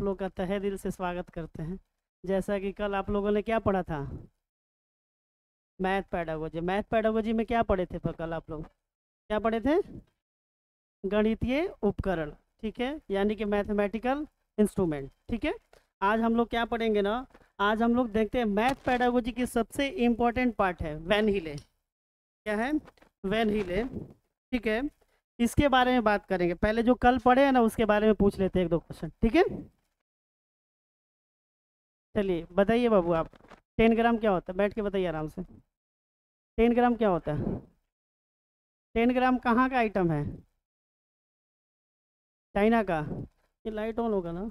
लोग का तहे दिल से स्वागत करते हैं। जैसा कि कल आप लोगों ने क्या पढ़ा था, मैथ पैडागोजी में क्या पढ़े थे कल आप लोग, क्या पढ़े थे? गणितीय उपकरण, ठीक है, यानी कि मैथमेटिकल इंस्ट्रूमेंट, ठीक है। आज हम लोग क्या पढ़ेंगे ना, आज हम लोग देखते हैं मैथ पैडागोजी की सबसे इम्पोर्टेंट पार्ट है वैन हीले। क्या है? वैन हीले, ठीक है। इसके बारे में बात करेंगे। पहले जो कल पढ़े हैं ना उसके बारे में पूछ लेते हैं एक दो क्वेश्चन, ठीक है। चलिए बताइए बाबू आप, 10 ग्राम क्या होता है? बैठ के बताइए आराम से। 10 ग्राम क्या होता है? 10 ग्राम कहाँ का आइटम है? चाइना का। ये लाइट ऑन होगा ना,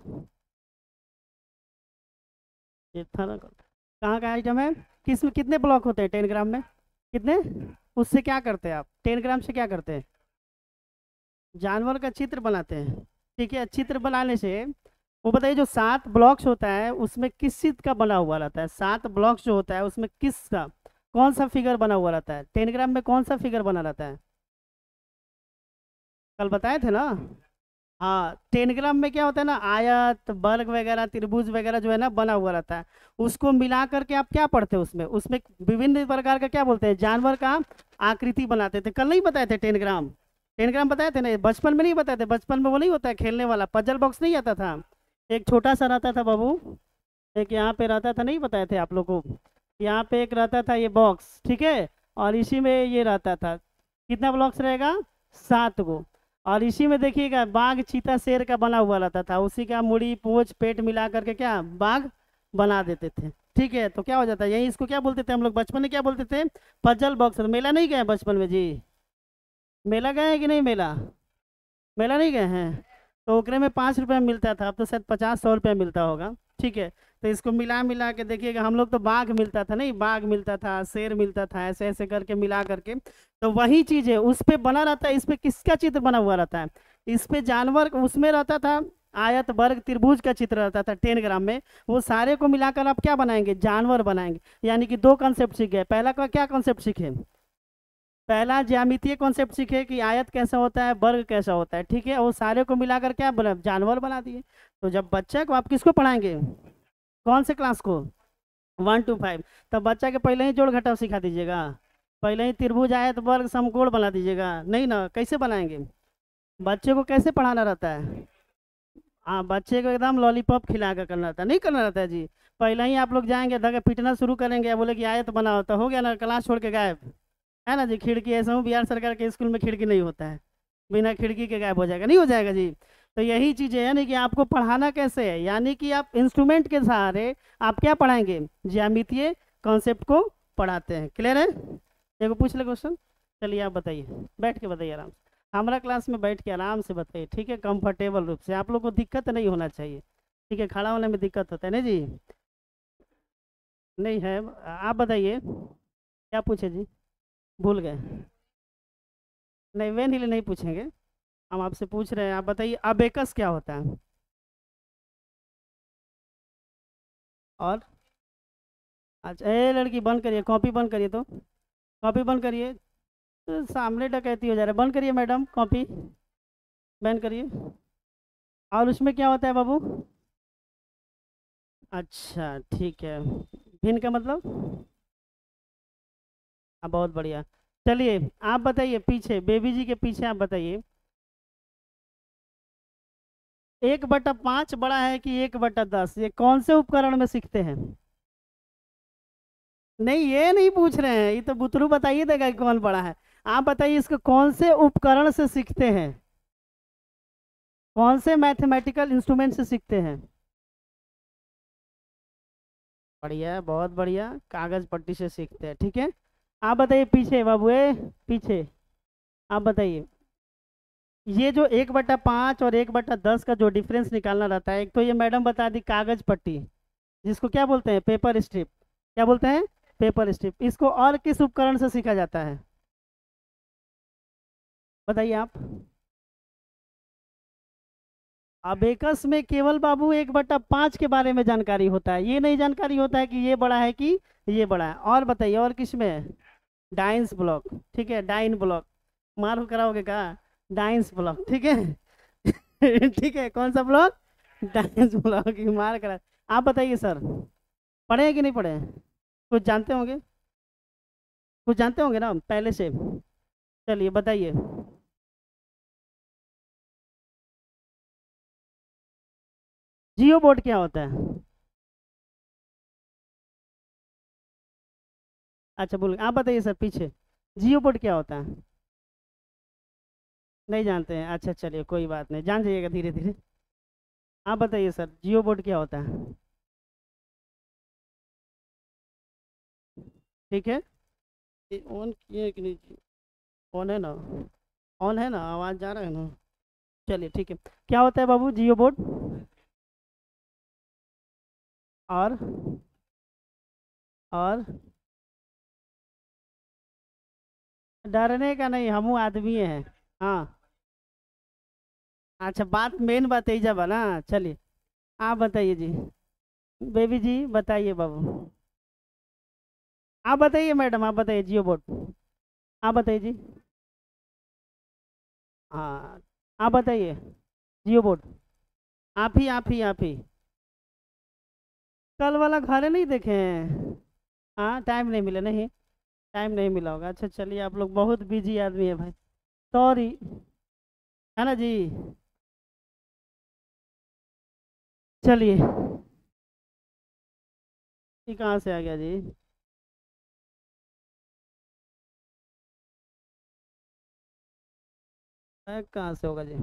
ये था ना, कहाँ का आइटम है? किस में कितने ब्लॉक होते हैं 10 ग्राम में? कितने? उससे क्या करते हैं आप 10 ग्राम से? क्या करते हैं? जानवर का चित्र बनाते हैं, ठीक है। चित्र बनाने से वो बताइए, जो 7 ब्लॉक्स होता है उसमें किस चीज का बना हुआ रहता है? 7 ब्लॉक्स जो होता है उसमें किसका, कौन सा फिगर बना हुआ रहता है? 10 ग्राम में कौन सा फिगर बना रहता है? कल बताए थे ना। हाँ, 10 ग्राम में क्या होता है ना, आयत वर्ग वगैरह त्रिभुज वगैरह जो है ना बना हुआ रहता है। उसको मिला करके आप क्या पढ़ते हैं उसमें, उसमें विभिन्न प्रकार का क्या बोलते हैं, जानवर का आकृति बनाते थे। कल नहीं बताए थे 10 ग्राम? 10 ग्राम बताए थे ना, बचपन में नहीं बताए थे? बचपन में वो नहीं होता है खेलने वाला पजल बॉक्स नहीं आता था, एक छोटा सा रहता था बाबू, एक यहाँ पे रहता था, नहीं बताए थे आप लोग को? यहाँ पे एक रहता था ये बॉक्स, ठीक है, और इसी में ये रहता था। कितना ब्लॉक्स रहेगा? 7 गो। और इसी में देखिएगा बाघ चीता शेर का बना हुआ रहता था, उसी का मुड़ी पूंछ पेट मिला करके क्या बाघ बना देते थे, ठीक है। तो क्या हो जाता है, यही इसको क्या बोलते थे हम लोग बचपन में, क्या बोलते थे? Puzzle box. मेला नहीं गए बचपन में जी? मेला गए हैं कि नहीं? मेला मेला नहीं गए हैं? तो ओकरे में 5 रुपये में मिलता था, अब तो शायद 50-100 रुपये मिलता होगा, ठीक है। तो इसको मिला मिला के देखिएगा, हम लोग तो बाघ मिलता था, नहीं बाघ मिलता था, शेर मिलता था, ऐसे ऐसे करके मिला करके तो वही चीज है उस पे बना रहता है। इस पे किसका चित्र बना हुआ रहता है? इस पे जानवर उसमें रहता था, आयत वर्ग त्रिभुज का चित्र रहता था 10 ग्राम में। वो सारे को मिलाकर आप क्या बनाएंगे? जानवर बनाएंगे। यानी कि 2 कॉन्सेप्ट सीख गए। पहला का क्या कॉन्सेप्ट सीखे? पहला ज्यामितीय कॉन्सेप्ट सीखे कि आयत कैसा होता है, वर्ग कैसा होता है, ठीक है। वो सारे को मिलाकर क्या बना, जानवर बना दिए। तो जब बच्चे को आप किसको पढ़ाएंगे, कौन से क्लास को? 1 to 5। तब बच्चा के पहले ही जोड़ घटाव सिखा दीजिएगा, पहले ही त्रिभुज आयत वर्ग समकोण बना दीजिएगा, नहीं ना? कैसे बनाएंगे? बच्चे को कैसे पढ़ाना रहता है? हाँ, बच्चे को एकदम लॉलीपॉप खिला कर करना रहता है, नहीं करना रहता है जी। पहले ही आप लोग जाएंगे धक्के पीटना शुरू करेंगे, बोले कि आयत बनाओ, तो हो गया ना, क्लास छोड़ के गायब, है ना जी। खिड़की ऐसा हूँ, बिहार सरकार के स्कूल में खिड़की नहीं होता है, बिना खिड़की के गायब हो जाएगा, नहीं हो जाएगा जी। तो यही चीज़ है, यानी कि आपको पढ़ाना कैसे है, यानी कि आप इंस्ट्रूमेंट के सहारे आप क्या पढ़ाएंगे? ज्यामितीय कॉन्सेप्ट को पढ़ाते हैं। क्लियर है? देखो पूछ ले क्वेश्चन। चलिए आप बताइए, बैठ के बताइए आराम से, हमारा क्लास में बैठ के आराम से बताइए, ठीक है, कंफर्टेबल रूप से। आप लोग को दिक्कत नहीं होना चाहिए, ठीक है। खड़ा होने में दिक्कत होता है ना जी? नहीं है? आप बताइए क्या पूछे जी, भूल गए? नहीं, वेन हिले नहीं पूछेंगे, हम आपसे पूछ रहे हैं। आप बताइए अबेकस क्या होता है? और अच्छा, ए लड़की बंद करिए, कॉपी बंद करिए, तो कॉपी बंद करिए। तो सामने डकैती हो जा रहा है, बंद करिए मैडम, कॉपी बंद करिए। और उसमें क्या होता है बाबू? अच्छा ठीक है, भिन्न का मतलब? हाँ बहुत बढ़िया। चलिए आप बताइए, पीछे बेबी जी के पीछे आप बताइए, 1/5 बड़ा है कि 1/10, ये कौन से उपकरण में सीखते हैं? नहीं ये नहीं पूछ रहे हैं, ये तो बुतरू बताइए देगा कि कौन बड़ा है। आप बताइए इसको कौन से उपकरण से सीखते हैं, कौन से मैथमेटिकल इंस्ट्रूमेंट से सीखते हैं? बढ़िया, बहुत बढ़िया, कागज पट्टी से सीखते हैं, ठीक है। आप बताइए पीछे बाबू, पीछे आप बताइए, ये जो 1/5 और 1/10 का जो डिफरेंस निकालना रहता है, एक तो ये मैडम बता दी कागज पट्टी, जिसको क्या बोलते हैं? Paper strip. क्या बोलते हैं? Paper strip. इसको और किस उपकरण से सीखा जाता है, बताइए आप? अबेकस में केवल बाबू 1/5 के बारे में जानकारी होता है, ये नहीं जानकारी होता है कि ये बड़ा है कि ये बड़ा है। और बताइए और किस में है? डाइंस ब्लॉक, ठीक है, डाइन ब्लॉक, मार कराओगे कहा? डाइंस ब्लॉक, ठीक है। ठीक है, कौन सा ब्लॉक? डांस ब्लॉग की मार करा। आप बताइए सर, पढ़े हैं कि नहीं पढ़े हैं? कुछ जानते होंगे, कुछ जानते होंगे ना पहले से। चलिए बताइए। जियो बोर्ड क्या होता है? अच्छा बोल, आप बताइए सर पीछे, जियो बोर्ड क्या होता है? नहीं जानते हैं, अच्छा चलिए कोई बात नहीं, जान जाइएगा धीरे धीरे। आप बताइए सर, जियो बोर्ड क्या होता है? ठीक है। ये ऑन किए कि नहीं? ऑन है ना? ऑन है ना, आवाज़ जा रहा है ना? चलिए ठीक है। क्या होता है बाबू जियो बोर्ड? और और डरने का नहीं, हम आदमी हैं। हाँ। अच्छा, बात मेन बात यही जब है ना। चलिए आप बताइए जी, बेबी जी बताइए बाबू। आप बताइए मैडम, आप बताइए जियो बोर्ड। आप बताइए जी। हाँ, आप बताइए जियो बोर्ड। आप ही। कल वाला घरे नहीं देखे हैं? हाँ, टाइम नहीं मिला नहीं, टाइम नहीं मिला होगा। अच्छा चलिए, आप लोग बहुत बिजी आदमी है भाई, सॉरी, है ना जी। चलिए, ये कहाँ से आ गया जी? कहाँ से होगा जी?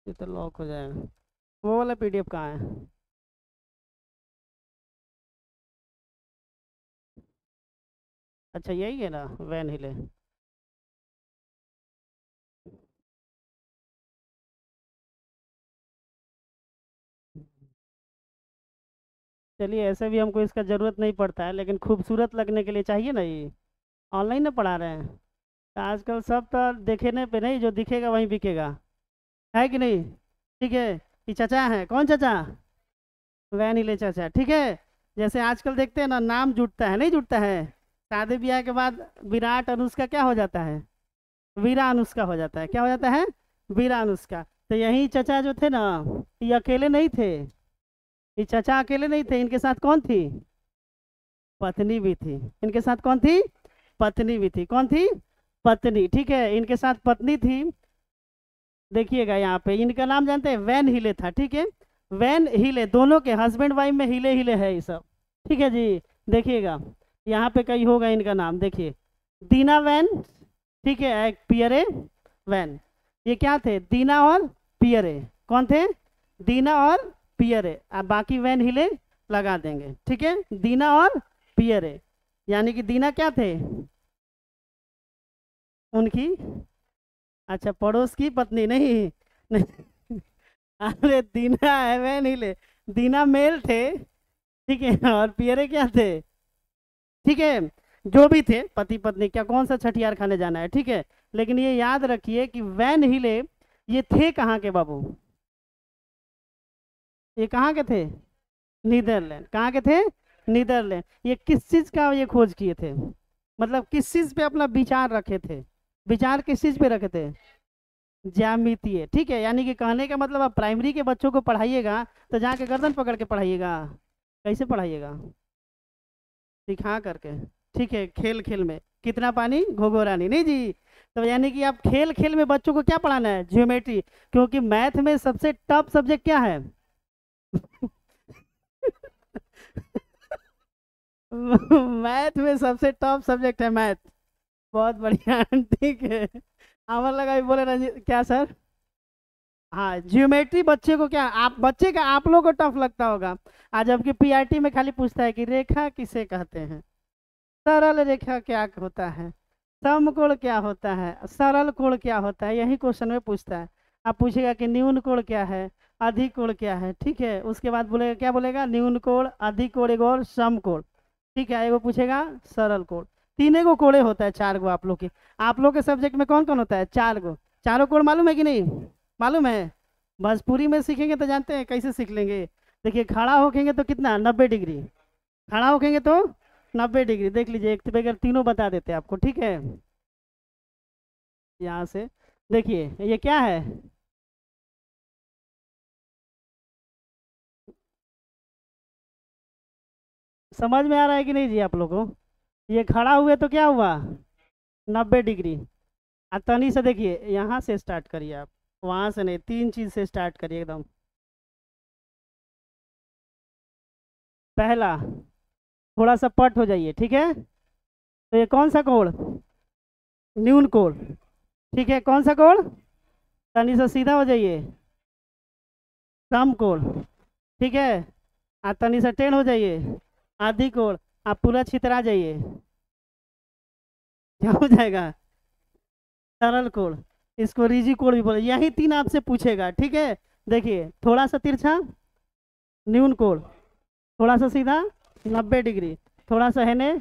ये तो लॉक हो जाएगा। वो वाला पीडीएफ कहाँ है? अच्छा यही है ना, वैन हिले। चलिए, ऐसे भी हमको इसका ज़रूरत नहीं पड़ता है, लेकिन खूबसूरत लगने के लिए चाहिए ना ये। ऑनलाइन ना पढ़ा रहे हैं, तो आजकल सब तो देखने पे नहीं, जो दिखेगा वहीं बिकेगा, है कि नहीं? ठीक है। ये चाचा है, कौन चाचा? वैन हिले चाचा, ठीक है। जैसे आजकल देखते हैं ना, नाम जुटता है नहीं जुटता है, शादी ब्याह के बाद विराट अनुष्का क्या हो जाता है? वीरा अनुष्का हो जाता है। क्या हो जाता है? वीरा अनुष्का। तो यही चचा जो थे ना, ये अकेले नहीं थे। ये चचा अकेले नहीं थे, इनके साथ कौन थी? पत्नी भी थी। इनके साथ कौन थी? पत्नी भी थी। कौन थी? पत्नी, ठीक है, इनके साथ पत्नी थी। देखिएगा यहाँ पे इनका नाम जानते हैं, वैन हिले था, ठीक है। वैन हिले, दोनों के हस्बैंड वाइफ में हिले हिले है ये सब, ठीक है जी। देखिएगा यहाँ पे कहीं होगा इनका नाम, देखिए, दीना वैन, ठीक है, एक पियरे वैन। ये क्या थे? दीना और पियरे। कौन थे? दीना और पियरे। अब बाकी वैन हिले लगा देंगे, ठीक है, दीना और पियरे। यानी कि दीना क्या थे? उनकी, अच्छा पड़ोस की पत्नी नहीं, नहीं। अरे दीना है, वैन हिले, दीना मेल थे, ठीक है, और पियरे क्या थे? ठीक है, जो भी थे पति पत्नी, क्या कौन सा छठियार खाने जाना है, ठीक है। लेकिन ये याद रखिए कि वैन हिले ये थे कहाँ के बाबू? ये कहाँ के थे? नीदरलैंड। कहाँ के थे? नीदरलैंड। ये किस चीज का ये खोज किए थे, मतलब किस चीज पे अपना विचार रखे थे? विचार किस चीज पे रखे थे? ज्यामितीय, ठीक है। यानी कि कहने का मतलब, आप प्राइमरी के बच्चों को पढ़ाइएगा तो जाके गर्दन पकड़ के पढ़ाइएगा। कैसे पढ़ाइएगा? सिखा करके, ठीक है। खेल खेल में कितना पानी घोघोरानी नहीं जी। तो यानी कि आप खेल खेल में बच्चों को क्या पढ़ाना है? ज्योमेट्री। क्योंकि मैथ में सबसे टफ सब्जेक्ट क्या है? मैथ में सबसे टॉप सब्जेक्ट है मैथ। बहुत बढ़िया ठीक है। हमें लगा भी बोले रंजीत, क्या सर? हाँ, ज्योमेट्री बच्चे को क्या, आप बच्चे का आप लोग को टफ लगता होगा। आज जबकि पीआरटी में खाली पूछता है कि रेखा किसे कहते हैं, सरल रेखा क्या होता है, समकोण क्या होता है, सरल कोण क्या होता है, यही क्वेश्चन में पूछता है। आप पूछेगा कि न्यून कोण क्या है, अधिक कोण क्या है, ठीक है। उसके बाद बोलेगा, क्या बोलेगा? न्यून कोण, अधिक कोण, एक और समकोण, ठीक है। एगो पूछेगा सरल कोण। तीन गो कोड़े होता है, चार गो आप लोग के, आप लोग के सब्जेक्ट में कौन कौन होता है? चार गो। चारों कोण मालूम है कि नहीं? मालूम है। भोजपुरी में सीखेंगे तो जानते हैं कैसे सीख लेंगे। देखिए, खड़ा होखेंगे तो कितना, 90 डिग्री। खड़ा होखेंगे तो 90 डिग्री, देख लीजिए, एक बगैर तीनों बता देते हैं आपको, ठीक है। यहाँ से देखिए, ये क्या है? समझ में आ रहा है कि नहीं जी आप लोगों को? ये खड़ा हुए तो क्या हुआ, 90 डिग्री। तनी से देखिए, यहाँ से स्टार्ट करिए आप, वहाँ से नहीं, तीन चीज से स्टार्ट करिए एकदम। पहला, थोड़ा सा पट हो जाइए, ठीक है। तो ये कौन सा कोण, न्यून कोण, ठीक है। कौन सा कोण, तनी से सीधा हो जाइए, सम कोण, ठीक है। तनी से टेढ़ हो जाइए, आधी कोण। आप पूरा छितरा जाइए, क्या हो जाएगा, सरल कोण। इसको रिजी कोण भी बोले, यही तीन आपसे पूछेगा, ठीक है। देखिए, थोड़ा सा तिरछा, न्यून कोण, थोड़ा सा सीधा, 90 डिग्री, थोड़ा सा है ने,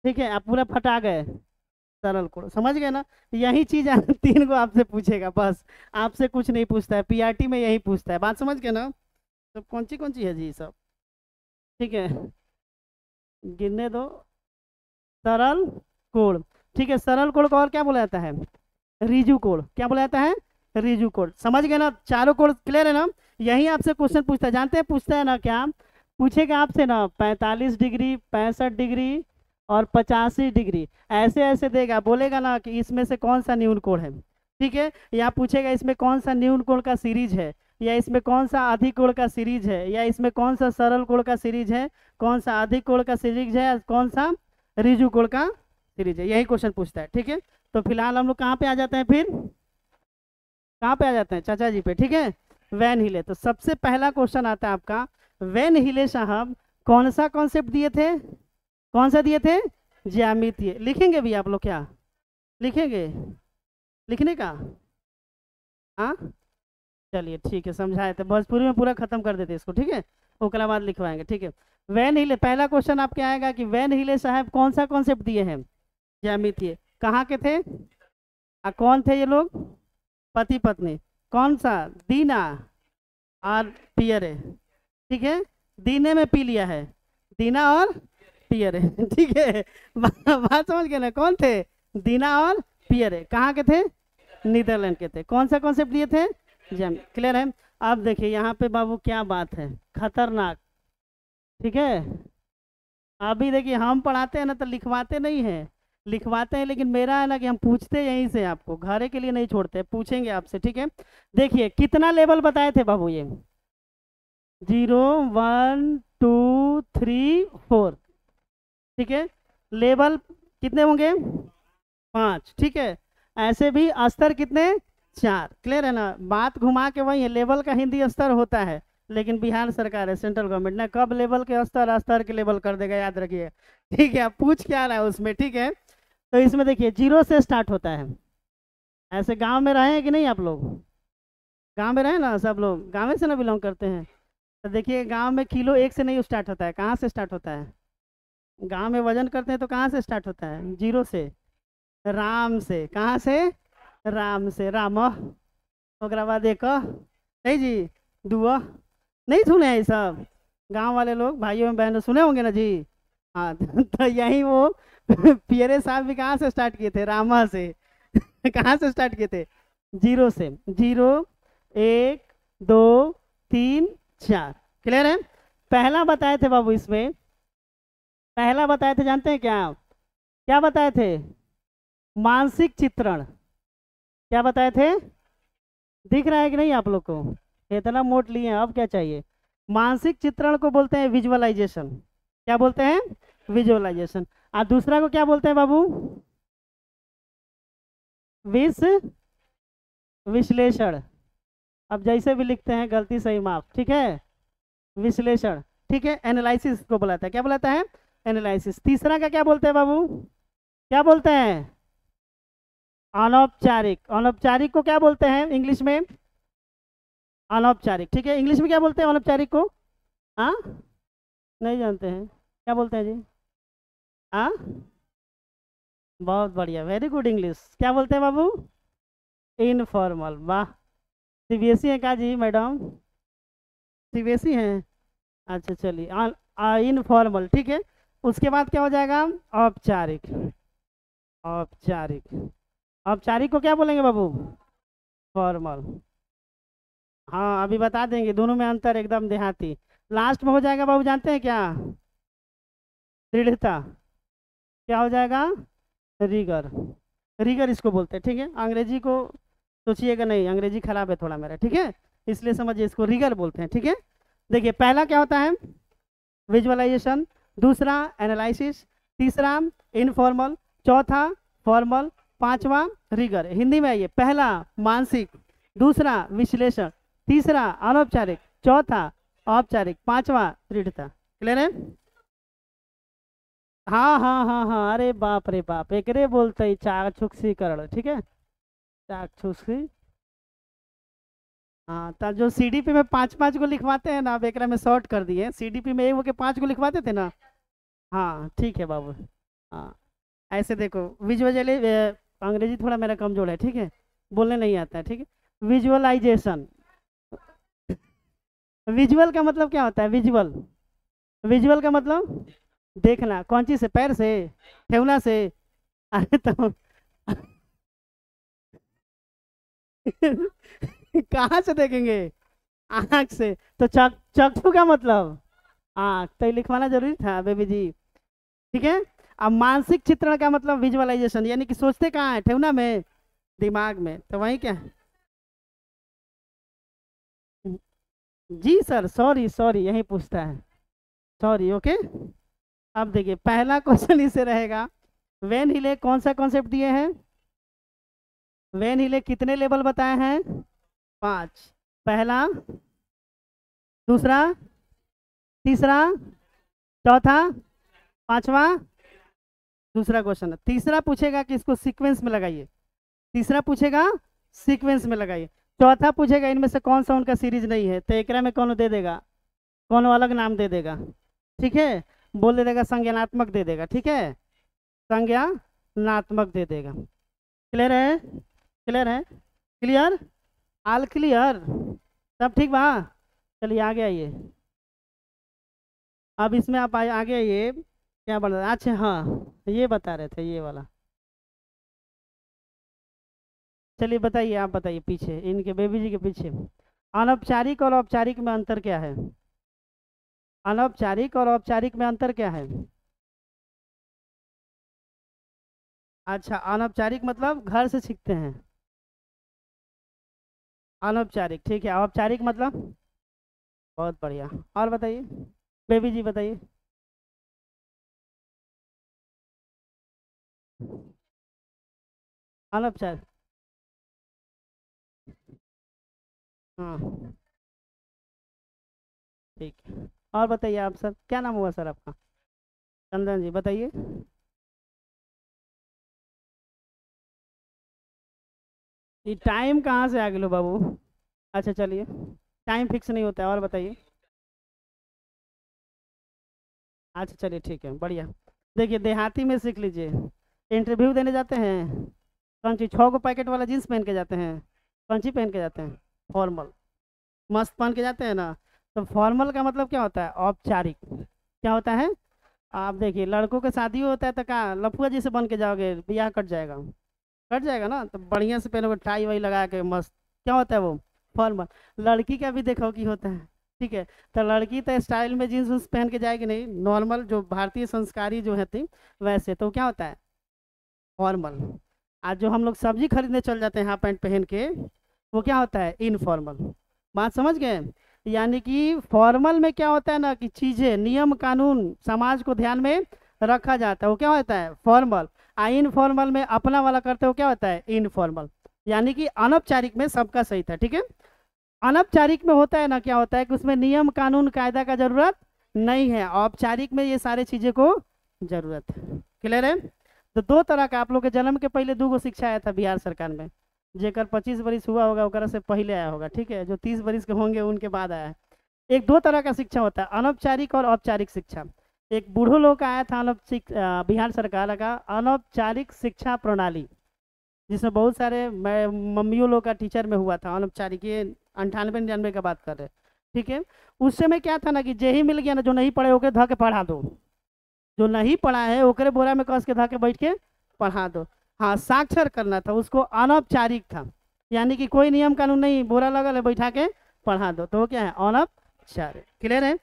ठीक है। आप पूरा फटा गए, सरल कोण, समझ गए ना। यही चीज तीन को आपसे पूछेगा बस, आपसे कुछ नहीं पूछता है, पीआरटी में यही पूछता है, बात समझ गए ना। तो कौन सी है जी सब, ठीक है। गिनने दो, सरल कोण, ठीक है। सरल कोण को और क्या बोला जाता है, रिजु कोण। क्या बोला जाता है, रिजु कोण। समझ गए ना, चारों कोण क्लियर है ना। यही आपसे क्वेश्चन पूछता है, जानते हैं पूछता है ना क्या, पूछेगा आपसे ना 45 डिग्री, 65 डिग्री और 85 डिग्री, ऐसे ऐसे देगा, बोलेगा ना कि इसमें से कौन सा न्यून कोण है, ठीक है। या पूछेगा इसमें कौन सा न्यून कोण का सीरीज है, या इसमें कौन सा आधी कोण का सीरीज है, या इसमें कौन सा सरल कोण का सीरीज है, कौन सा आधी कोण का सीरीज है, कौन सा रिजु कोण का सीरीज है, यही क्वेश्चन पूछता है, ठीक है। तो फिलहाल हम लोग कहाँ पे आ जाते हैं फिर, कहाँ पे आ जाते हैं, चाचा जी पे, ठीक है। वैन हिले, तो सबसे पहला क्वेश्चन आता है आपका, वैन हिले साहब कौन सा कॉन्सेप्ट दिए थे, कौन सा दिए थे, ज्यामितीय। लिखेंगे भी आप लोग क्या, लिखेंगे, लिखने का, हाँ। चलिए ठीक है, समझाए थे, भोजपुरी में पूरा खत्म कर देते इसको, ठीक है। ओकरा बाद लिखवाएंगे, ठीक है। वैन हिले, पहला क्वेश्चन आपके आएगा कि वैन हिले साहब कौन सा कॉन्सेप्ट दिए हैं, ज्यामितीय। कहाँ के थे, कौन थे ये लोग, पति पत्नी। कौन सा, दीना और पियरे, ठीक है। दीने में पी लिया है, दीना और पियरे ठीक है। बात समझ गए ना, कौन थे, दीना और पियरे। कहाँ के थे, नीदरलैंड के थे। कौन सा कॉन्सेप्ट दिए थे, जम, क्लियर है। अब देखिए यहाँ पे बाबू क्या बात है, खतरनाक, ठीक है। अभी देखिए हम पढ़ाते हैं ना तो लिखवाते नहीं हैं, लिखवाते हैं, लेकिन मेरा है ना कि हम पूछते यहीं से, आपको घरे के लिए नहीं छोड़ते, पूछेंगे आपसे, ठीक है। देखिए कितना लेवल बताए थे बाबू ये, 0 1 2 3 4, ठीक है। लेवल कितने होंगे, 5, ठीक है। ऐसे भी स्तर कितने, 4, क्लियर है ना। बात घुमा के वही है, लेवल का हिंदी स्तर होता है, लेकिन बिहार सरकार है, सेंट्रल गवर्नमेंट ने कब लेवल के स्तर स्तर के लेवल कर देगा, याद रखिए, ठीक है। आप पूछ क्या रहा है उसमें, ठीक है। तो इसमें देखिए 0 से स्टार्ट होता है। ऐसे गांव में रहे हैं कि नहीं आप लोग, गांव में रहे ना, सब लोग गांव से ना बिलोंग करते हैं। तो देखिए गांव में किलो एक से नहीं स्टार्ट होता है, कहाँ से स्टार्ट होता है, गांव में वजन करते हैं तो कहाँ से स्टार्ट होता है, 0 से, राम से। कहाँ से, राम से, राम। ओकरा बाद एक, नहीं जी, दुआ, नहीं सुने हैं ये सब, गांव वाले लोग भाइयों बहनों सुने होंगे ना जी। हाँ तो यही वो पियरे साहब भी कहाँ से स्टार्ट किए थे, रामा से कहाँ से स्टार्ट किए थे, 0 से। 0 1 2 3 4, क्लियर है। पहला बताए थे बाबू इसमें, पहला बताए थे, जानते हैं क्या, क्या बताए थे, मानसिक चित्रण। क्या बताए थे, दिख रहा है कि नहीं आप लोग को, इतना मोट लिए हैं, अब क्या चाहिए। मानसिक चित्रण को बोलते हैं विजुअलाइजेशन। क्या बोलते हैं, विजुअलाइजेशन। और दूसरा को क्या बोलते हैं बाबू, विश विश्लेषण। अब जैसे भी लिखते हैं, गलती सही माफ, ठीक है। विश्लेषण, ठीक है। एनालिसिस को बुलाता है, क्या बुलाता है, एनालिसिस। तीसरा का क्या बोलते हैं बाबू, क्या बोलते हैं, अनौपचारिक। अनौपचारिक को क्या बोलते हैं इंग्लिश में, अनौपचारिक, ठीक है। इंग्लिश में क्या बोलते हैं अनौपचारिक को, हाँ, नहीं जानते हैं, क्या बोलते हैं जी, हाँ, बहुत बढ़िया, वेरी गुड इंग्लिश। क्या बोलते हैं बाबू, इनफॉर्मल। वाह, सीबीएसई है क्या जी मैडम, सीबीएसई है, अच्छा चलिए, इनफॉर्मल, ठीक है। उसके बाद क्या हो जाएगा, औपचारिक। औपचारिक, औपचारिक को क्या बोलेंगे बाबू, फॉर्मल। हाँ अभी बता देंगे, दोनों में अंतर एकदम देहाती। लास्ट में हो जाएगा बाबू, जानते हैं क्या, दृढ़ता, क्या हो जाएगा, रिगर। रिगर इसको बोलते हैं, ठीक है। अंग्रेजी को सोचिएगा नहीं, अंग्रेजी खराब है थोड़ा मेरा, ठीक है, इसलिए समझिए इसको रिगर बोलते हैं, ठीक है। देखिए पहला क्या होता है, विजुअलाइजेशन, दूसरा एनालिसिस, तीसरा इनफॉर्मल, चौथा फॉर्मल, पांचवा रिगर। हिंदी में आइए, पहला मानसिक, दूसरा विश्लेषण, तीसरा अनौपचारिक, चौथा औपचारिक, पांचवा दृढ़ता। क्लियर है? हाँ हाँ हाँ हाँ, अरे बाप रे बाप, एकरे बोलते ही चाक्षुषीकरण, ठीक है, चाक्षुषी। हाँ, तो जो सीडीपी में पांच पांच को लिखवाते हैं ना, अब एकरा में शॉर्ट कर दिए, सीडीपी में एक वो के पांच को लिखवाते थे ना। हाँ ठीक है बाबू। हाँ, ऐसे देखो विजुअली, अंग्रेजी थोड़ा मेरा कमजोर है, ठीक है, बोलने नहीं आता है, ठीक है। विजुअलाइजेशन, विजुअल का मतलब क्या होता है, विजुअल, विजुअल का मतलब देखना, कौन चीज से, पैर से, ठेवना से, अरे तो कहाँ से देखेंगे, आँख से, तो चक्षु का मतलब आँख, तो ये लिखवाना जरूरी था बेबी जी, ठीक है। अब मानसिक चित्रण का मतलब विजुअलाइजेशन, यानी कि सोचते कहाँ है, ठेवना में, दिमाग में, तो वही क्या है। जी सर, सॉरी सॉरी, यही पूछता है, सॉरी, ओके। अब देखिए पहला क्वेश्चन इसे रहेगा, वेन हिले कौन सा कॉन्सेप्ट दिए हैं, वेन हिले कितने लेवल बताए हैं, पांच, पहला, दूसरा, तीसरा, चौथा, पांचवा। दूसरा क्वेश्चन है, तीसरा पूछेगा कि इसको सीक्वेंस में लगाइए, तीसरा पूछेगा सीक्वेंस में लगाइए, चौथा पूछेगा इनमें से कौन सा उनका सीरीज नहीं है, तो एकरा में कौन दे देगा, कौन अलग नाम दे देगा, ठीक है, बोल दे देगा संज्ञानात्मक दे देगा, ठीक है, संज्ञानात्मक दे देगा। क्लियर है, क्लियर है, क्लियर, ऑल क्लियर, सब ठीक बा। चलिए आगे आइए, अब इसमें आप आगे आइए, क्या बन रहा है, अच्छा हाँ ये बता रहे थे ये वाला, चलिए बताइए, आप बताइए, पीछे इनके बेबी जी के पीछे अनौपचारिक और औपचारिक में अंतर क्या है, अनौपचारिक और औपचारिक में अंतर क्या है। अच्छा, अनौपचारिक मतलब घर से सीखते हैं, अनौपचारिक, ठीक है, औपचारिक मतलब, बहुत बढ़िया, और बताइए बेबी जी बताइए। अनौपचारिक, हाँ ठीक है, और बताइए आप सर, क्या नाम हुआ सर आपका, चंदन जी बताइए। ये टाइम कहाँ से आ गए लो बाबू, अच्छा चलिए, टाइम फिक्स नहीं होता है, और बताइए। अच्छा चलिए ठीक है, बढ़िया। देखिए देहाती में सीख लीजिए, इंटरव्यू देने जाते हैं, कौन सी 6 को पैकेट वाला जीन्स पहन के जाते हैं, कौन सी पहन के जाते हैं, फॉर्मल, मस्त पहन के जाते हैं ना। तो फॉर्मल का मतलब क्या होता है, औपचारिक, क्या होता है। आप देखिए लड़कों का शादी होता है तो क्या लफुआ जी से बन के जाओगे, ब्याह कट जाएगा, कट जाएगा ना, तो बढ़िया से पहनोगे, टाई वाई लगा के मस्त, क्या होता है वो, फॉर्मल। लड़की का भी देखो कि होता है, ठीक है, तो लड़की तो स्टाइल में जीन्स उन्स पहन के जाएगी नहीं, नॉर्मल जो भारतीय संस्कारी जो है थी वैसे, तो क्या होता है फॉर्मल। आज जो हम लोग सब्जी खरीदने चल जाते हैं हाफ पैंट पहन के, वो क्या होता है इनफॉर्मल, बात समझ गए। यानी कि फॉर्मल में क्या होता है ना, कि चीजें, नियम कानून, समाज को ध्यान में रखा जाता है, वो क्या होता है फॉर्मल। इनफॉर्मल में अपना वाला करते हो, क्या होता है इनफॉर्मल। यानी कि अनौपचारिक में सबका सही था, ठीक है। अनौपचारिक में होता है ना, क्या होता है कि उसमें नियम कानून कायदा का जरूरत नहीं है, औपचारिक में ये सारे चीजें को जरूरत है। क्लियर है। तो दो तरह का, आप लोग के जन्म के पहले 2 गो शिक्षा आया था बिहार सरकार में, जेकर 25 बरिस हुआ होगा ओकरा से पहले आया होगा, ठीक है, जो 30 बरिस के होंगे उनके बाद आया है। एक दो तरह का शिक्षा होता है, अनौपचारिक और औपचारिक शिक्षा। एक बूढ़ों लोग का आया था बिहार सरकार का अनौपचारिक शिक्षा प्रणाली, जिसमें बहुत सारे मम्मियों लोग का टीचर में हुआ था अनौपचारिक, ये 98-99 का बात कर रहे हैं, ठीक है। उस समय क्या था ना, कि जे ही मिल गया ना, जो नहीं पढ़े ओके धा के पढ़ा दो, जो नहीं पढ़ा है ओकरे बोरा में कस के धा के बैठ के पढ़ा दो। हाँ, साक्षर करना था उसको, अनौपचारिक था, यानी कि कोई नियम कानून नहीं, बोरा लगल है बैठा के पढ़ा दो, तो वो क्या है अनौपचारिक। क्लियर है।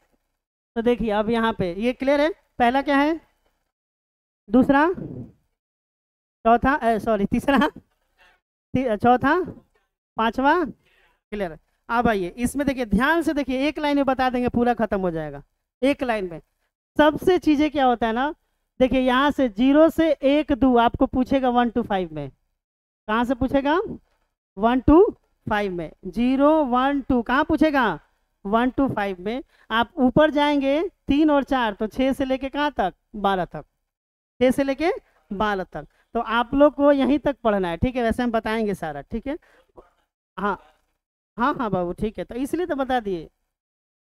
तो देखिए अब यहाँ पे ये क्लियर है, पहला क्या है दूसरा, चौथा, सॉरी तीसरा, चौथा, पांचवा। क्लियर। अब आइए इसमें देखिए, ध्यान से देखिए, एक लाइन में बता देंगे पूरा खत्म हो जाएगा। एक लाइन में सबसे चीजें क्या होता है ना, देखिए यहाँ से 0 से 1 2 आपको पूछेगा 1 to 5 में। कहाँ से पूछेगा? 1 to 5 में। 0 1 2 कहाँ पूछेगा? 1 to 5 में। आप ऊपर जाएंगे 3 और 4 तो 6 से लेके कहाँ तक? 12 तक। 6 से लेके 12 तक। तो आप लोग को यहीं तक पढ़ना है, ठीक है? वैसे हम बताएंगे सारा, ठीक है? हाँ हाँ हाँ बाबू, ठीक है, तो इसलिए तो बता दिए,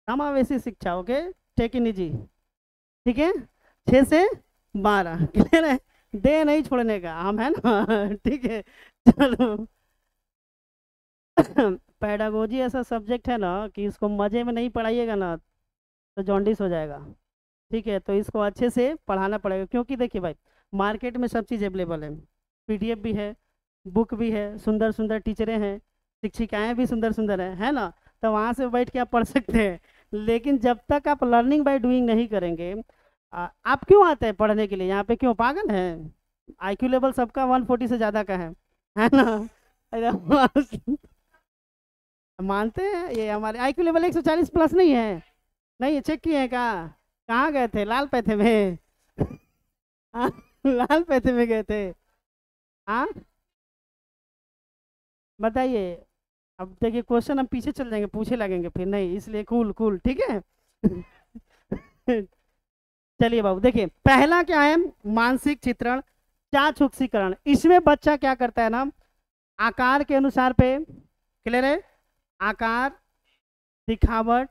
समावेशी शिक्षा, ओके, टेक इन इजी, ठीक है? 6 से 12 क्लियर है? दे नहीं छोड़ने का हम, है ना? ठीक है, चलो। पैडागोजी ऐसा सब्जेक्ट है ना कि इसको मजे में नहीं पढ़ाइएगा ना तो जॉन्डिस हो जाएगा, ठीक है? तो इसको अच्छे से पढ़ाना पड़ेगा, क्योंकि देखिए भाई, मार्केट में सब चीज़ अवेलेबल है, पीडीएफ भी है, बुक भी है, सुंदर सुंदर टीचरें हैं, शिक्षिकाएं भी सुंदर सुंदर है ना? तो वहाँ से बैठ के आप पढ़ सकते हैं। लेकिन जब तक आप लर्निंग बाय डूइंग नहीं करेंगे, आप क्यों आते हैं पढ़ने के लिए यहाँ पे? क्यों, पागल हैं? आईक्यू लेवल सबका 140 से ज़्यादा का है ना? अरे मानते हैं ये हमारे आईक्यू लेवल 140 प्लस नहीं है? नहीं चेक किए हैं? कहाँ गए थे? लाल पैथे में? हाँ, लाल पैथे में गए थे? हाँ, बताइए। अब देखिए क्वेश्चन हम पीछे चल जाएंगे, पूछे लगेंगे फिर, नहीं, इसलिए कूल कूल, ठीक है? चलिए बाबू, देखिए पहला क्या है, मानसिक चित्रण, चाक्षुषीकरण। इसमें बच्चा क्या करता है ना, आकार के अनुसार पे, क्लियर है? आकार, दिखावट,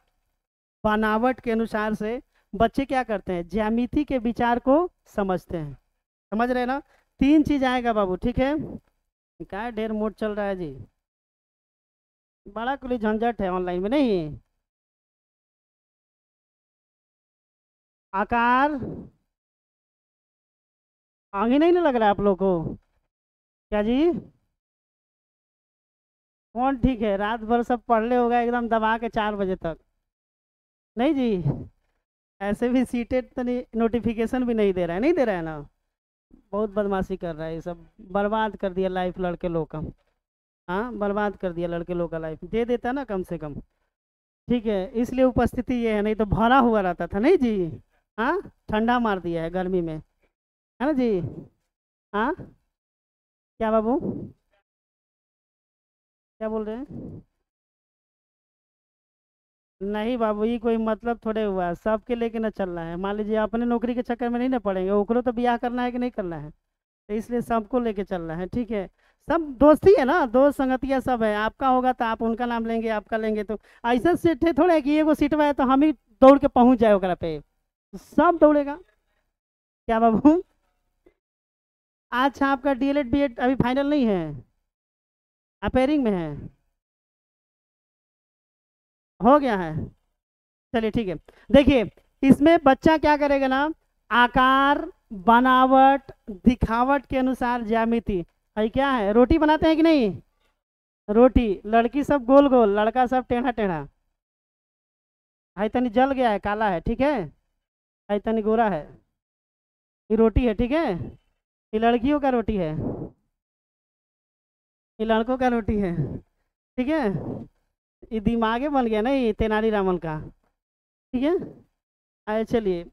बनावट के अनुसार से बच्चे क्या करते हैं, ज्यामिति के विचार को समझते हैं। समझ रहे हैं ना? 3 चीज आएगा बाबू, ठीक है? क्या ढेर मोड चल रहा है जी, बड़ा कुछ झंझट है ऑनलाइन में, नहीं? आकार, आगे नहीं ना लग रहा है आप लोग को? क्या जी? कौन ठीक है? रात भर सब पढ़ ले होगा एकदम दबा के 4 बजे तक? नहीं जी, ऐसे भी सीटेड तो नहीं, नोटिफिकेशन भी नहीं दे रहा है, नहीं दे रहा है ना? बहुत बदमाशी कर रहा है ये सब, बर्बाद कर दिया लाइफ लड़के लोग का। हाँ, बर्बाद कर दिया लड़के लोग का लाइफ, दे देता ना कम से कम, ठीक है? इसलिए उपस्थिति ये है, नहीं तो भरा हुआ रहता था, नहीं जी? हाँ, ठंडा मार दिया है गर्मी में, है ना जी? हाँ, क्या बाबू, क्या बोल रहे हैं? नहीं बाबू, ये कोई मतलब थोड़े हुआ, सबके लेके ना चलना है। मान लीजिए अपने नौकरी के चक्कर में नहीं ना पड़ेंगे, ओकरो तो ब्याह करना है कि नहीं करना है? तो इसलिए सबको लेके चलना है, ठीक है? सब दोस्ती है ना, दोस्त संगतिया सब है, आपका होगा तो आप उनका नाम लेंगे, आपका लेंगे तो ऐसा सीट है थोड़ा है कि एगो सीटवा है तो हम ही दौड़ के पहुंच जाए ओकरा पे, सब दौड़ेगा। क्या बाबू? अच्छा, आपका डीएलएड बीएड अभी फाइनल नहीं है? अपेयरिंग में है? हो गया है? चलिए ठीक है। देखिए इसमें बच्चा क्या करेगा ना, आकार, बनावट, दिखावट के अनुसार ज्यामिति, है क्या है, रोटी बनाते हैं कि नहीं? रोटी, लड़की सब गोल गोल, लड़का सब टेढ़ा टेढ़ा, है तनी जल गया है, काला है, ठीक है तनी गोरा है। ये रोटी है, ठीक है? ये लड़कियों का रोटी है, ये लड़कों का रोटी है, ठीक है? ये दिमागे बन गया ना ये तेनाली रामन का, ठीक है? आए चलिए,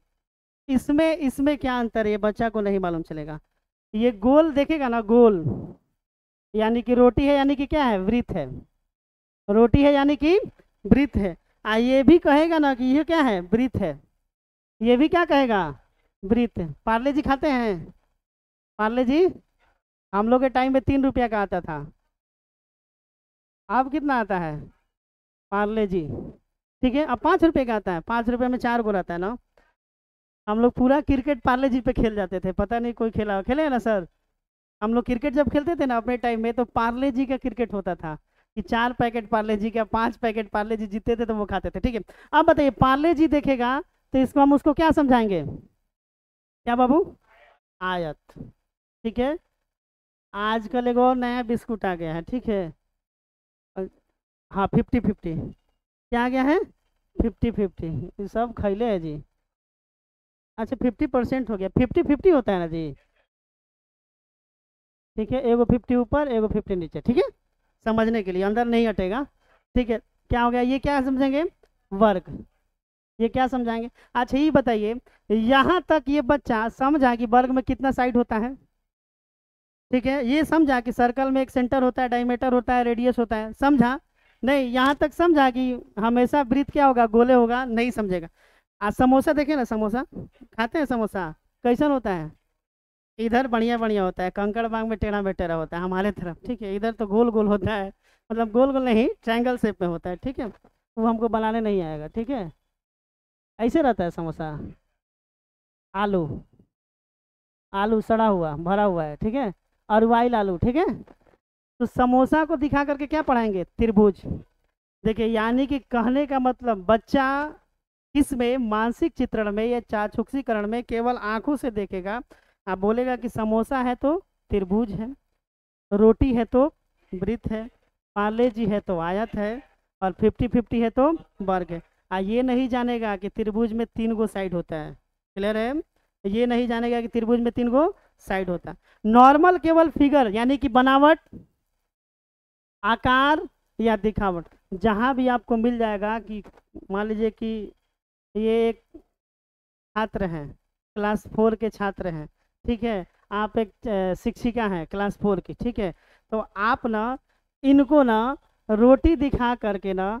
इसमें इसमें क्या अंतर है ये बच्चा को नहीं मालूम चलेगा। ये गोल देखेगा ना, गोल यानी कि रोटी है, यानी कि क्या है, वृत्त है। रोटी है यानी कि वृत्त है। ये भी कहेगा ना कि ये क्या है, वृत्त है। ये भी क्या कहेगा, वृत्त। पार्ले जी खाते हैं? पार्ले जी हम लोग के टाइम में 3 रुपया का आता था, अब कितना आता है पार्ले जी? ठीक है, अब 5 रुपये का आता है, 5 रुपये में 4 गो रहता है ना। हम लोग पूरा क्रिकेट पार्ले जी पे खेल जाते थे, पता नहीं कोई खेला खेले है ना सर? हम लोग क्रिकेट जब खेलते थे ना अपने टाइम में, तो पार्ले जी का क्रिकेट होता था कि 4 पैकेट पार्ले जी का, 5 पैकेट पार्ले जी जीतते थे तो वो खाते थे, ठीक है? अब बताइए, पार्ले जी देखेगा तो इसको हम उसको क्या समझाएंगे? क्या बाबू? आयत, ठीक है? आजकल एक और नया बिस्कुट आ गया है, ठीक है? अ, हाँ, 50-50। क्या आ गया है? 50-50, ये सब खैले है जी। अच्छा 50% हो गया, 50-50 होता है ना जी। ठीक है, एगो 50 ऊपर एगो 50 नीचे, ठीक है, समझने के लिए, अंदर नहीं हटेगा। ठीक है, क्या हो गया, ये क्या समझेंगे, वर्ग। ये क्या समझाएंगे। अच्छा ये बताइए, यहाँ तक ये बच्चा समझा कि वर्ग में कितना साइड होता है। ठीक है, ये समझा कि सर्कल में एक सेंटर होता है, डायमीटर होता है, रेडियस होता है, समझा। नहीं, यहाँ तक समझा कि हमेशा वृत्त क्या होगा, गोले होगा, नहीं समझेगा। आज समोसा देखे ना, समोसा खाते हैं, समोसा कैसन होता है, इधर बढ़िया बढ़िया होता है, कंकड़ बाग में टेढ़ा बेटेरा होता है हमारे तरफ, ठीक है, इधर तो गोल गोल होता है, मतलब गोल गोल नहीं, ट्रायंगल शेप में होता है, ठीक है, वो हमको बनाने नहीं आएगा, ठीक है। ऐसे रहता है समोसा। आलू, आलू सड़ा हुआ भरा हुआ है, ठीक है, और वाइल आलू, ठीक है। तो समोसा को दिखा करके क्या पढ़ाएंगे, त्रिभुज। देखिए, यानी कि कहने का मतलब बच्चा इसमें मानसिक चित्रण में या चाक्षुषीकरण में केवल आंखों से देखेगा। आप बोलेगा कि समोसा है तो त्रिभुज है, रोटी है तो वृत्त है, पार्ले जी है तो आयत है, और 50-50 है तो वर्ग है। ये नहीं जानेगा कि त्रिभुज में 3 गो साइड होता है। क्लियर है, ये नहीं जानेगा कि त्रिभुज में 3 गो साइड होता है। नॉर्मल केवल फिगर यानी कि बनावट, आकार या दिखावट, जहां भी आपको मिल जाएगा कि मान लीजिए कि ये एक छात्र हैं, क्लास 4 के छात्र हैं, ठीक है, आप एक शिक्षिका हैं क्लास 4 की, ठीक है, तो आप ना इनको ना रोटी दिखा करके ना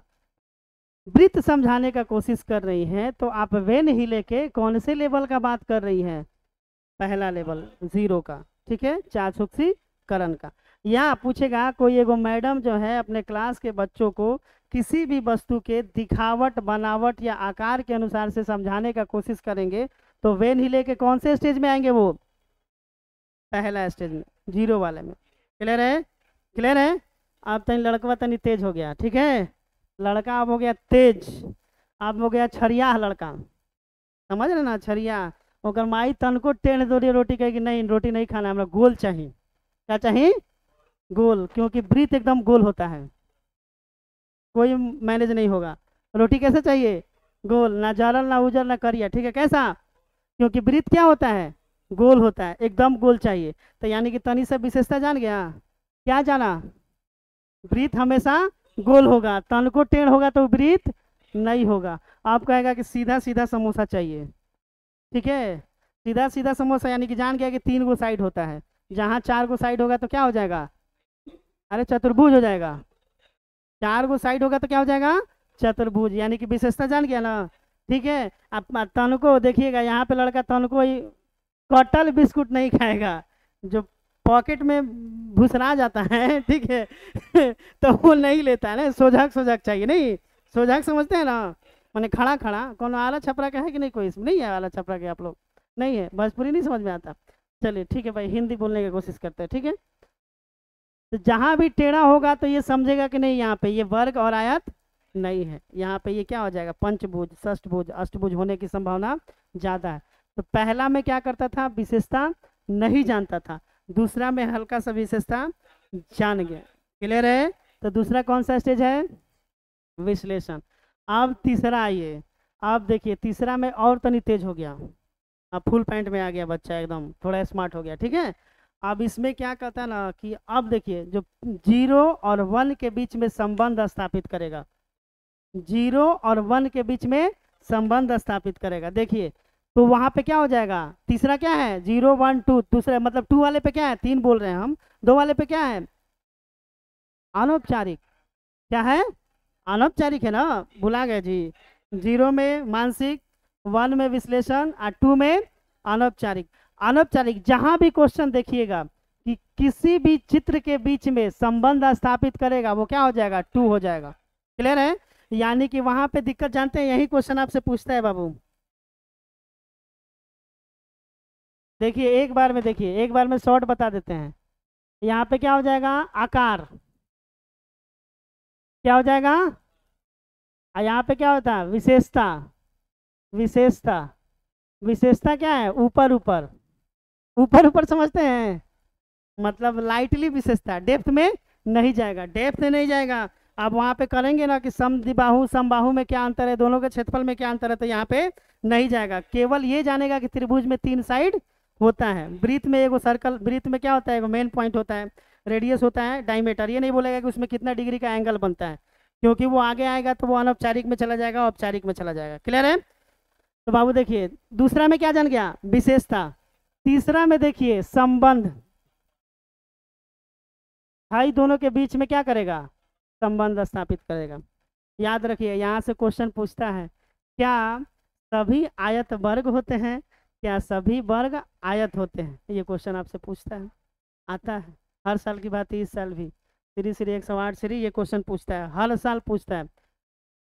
वृत्त समझाने का कोशिश कर रही हैं, तो आप वे नहीं लेके कौन से लेवल का बात कर रही हैं, पहला लेवल 0 का, ठीक है, चाक्षुषीकरण का। यहाँ पूछेगा कोई एगो मैडम जो है अपने क्लास के बच्चों को किसी भी वस्तु के दिखावट, बनावट या आकार के अनुसार से समझाने का कोशिश करेंगे, तो वे नहीं लेके कौन से स्टेज में आएंगे, वो पहला स्टेज में, 0 वाले में। क्लियर है, क्लियर है। अब तनी लड़का तनी तेज हो गया, ठीक है, लड़का अब हो गया तेज, अब हो गया छरिया लड़का, समझ रहे ना, छरिया। ओकर माई तनको टेढ़ दो रोटी कहेगी नहीं, रोटी नहीं खाना, हमरा गोल चाहिए। क्या चाहिए, गोल, क्योंकि वृत्त एकदम गोल होता है, कोई मैनेज नहीं होगा। रोटी कैसे चाहिए, गोल, ना जरल ना उजर ना करिया, ठीक है, कैसा, क्योंकि वृत्त क्या होता है, गोल होता है, एकदम गोल चाहिए। तो यानी कि तनी से विशेषता जान गया, क्या जाना, वृत्त हमेशा गोल होगा, तन को टेढ़ होगा तो वृत्त नहीं होगा। आप कहेगा कि सीधा सीधा समोसा चाहिए, ठीक है, सीधा सीधा समोसा, यानी कि जान गया कि 3 गो साइड होता है, जहाँ 4 गो साइड होगा तो क्या हो जाएगा, अरे चतुर्भुज हो जाएगा। 4 गो साइड होगा तो क्या हो जाएगा, चतुर्भुज, यानी कि विशेषता जान गया ना, ठीक है। अब तन को देखिएगा, यहाँ पे लड़का तन को कटल बिस्कुट नहीं खाएगा, जो पॉकेट में घुसरा जाता है, ठीक है तो वो नहीं लेता है ना, सोझाक सोझाक चाहिए, नहीं सोझाक समझते हैं ना, मैंने खड़ा खड़ा, कौन आला छपरा का है कि नहीं, कोई इसमें नहीं है आला छपरा के, आप लोग नहीं है, भोजपुरी नहीं समझ में आता, चलिए ठीक है भाई, हिंदी बोलने की कोशिश करते हैं, ठीक है। तो जहाँ भी टेढ़ा होगा तो ये समझेगा कि नहीं, यहाँ पे ये वर्ग और आयत नहीं है, यहाँ पे ये क्या हो जाएगा, पंचभुज, षष्ठभुज, अष्टभुज होने की संभावना ज़्यादा है। तो पहला में क्या करता था, विशेषता नहीं जानता था, दूसरा में हल्का सा विशेषता जान गया। क्लियर है, तो दूसरा कौन सा स्टेज है, विश्लेषण। अब तीसरा आइए, अब देखिए तीसरा में और तनी तेज हो गया, अब फुल पैंट में आ गया बच्चा, एकदम थोड़ा स्मार्ट हो गया, ठीक है। अब इसमें क्या कहता है ना कि अब देखिए जो 0 और 1 के बीच में संबंध स्थापित करेगा, 0 और 1 के बीच में संबंध स्थापित करेगा, देखिए तो वहां पे क्या हो जाएगा, तीसरा क्या है, 0 1 2, दूसरे मतलब 2 वाले पे क्या है, 3 बोल रहे हैं हम, 2 वाले पे क्या है, अनौपचारिक, क्या है, अनौपचारिक है ना, भुला गए जी। 0 में मानसिक, 1 में विश्लेषण और 2 में अनौपचारिक। अनौपचारिक जहां भी क्वेश्चन देखिएगा कि किसी भी चित्र के बीच में संबंध स्थापित करेगा, वो क्या हो जाएगा, 2 हो जाएगा। क्लियर है, यानी कि वहां पे दिक्कत जानते हैं, यही क्वेश्चन आपसे पूछता है बाबू। देखिए एक बार में, देखिए एक बार में शॉर्ट बता देते हैं। यहाँ पे क्या हो जाएगा, आकार, क्या हो जाएगा, और यहाँ पे क्या होता है, विशेषता, विशेषता, विशेषता क्या है, ऊपर ऊपर, ऊपर ऊपर समझते हैं, मतलब लाइटली विशेषता, डेप्थ में नहीं जाएगा, डेप्थ में नहीं जाएगा, अब वहाँ पे करेंगे ना कि समद्विबाहु समबाहु में क्या अंतर है, दोनों के क्षेत्रफल में क्या अंतर है, तो यहाँ पे नहीं जाएगा, केवल ये जानेगा कि त्रिभुज में 3 साइड होता है, वृत्त में एगो सर्कल, वृत्त में क्या होता है, एगो मेन पॉइंट होता है, रेडियस होता है, डायमीटर, ये नहीं बोलेगा कि उसमें कितना डिग्री का एंगल बनता है, क्योंकि वो आगे आएगा तो वो अनौपचारिक में चला जाएगा, औपचारिक में चला जाएगा। क्लियर है? तो बाबू देखिए दूसरा में क्या जान गया, विशेषता। तीसरा में देखिए संबंध, भाई दोनों के बीच में क्या करेगा, संबंध स्थापित करेगा। याद रखिए यहाँ से क्वेश्चन पूछता है, क्या सभी आयत वर्ग होते हैं, क्या सभी वर्ग आयत होते हैं, ये क्वेश्चन आपसे पूछता है, आता है हर साल की बात है, इस साल भी श्री श्री 108 श्री ये क्वेश्चन पूछता है, हर साल पूछता है।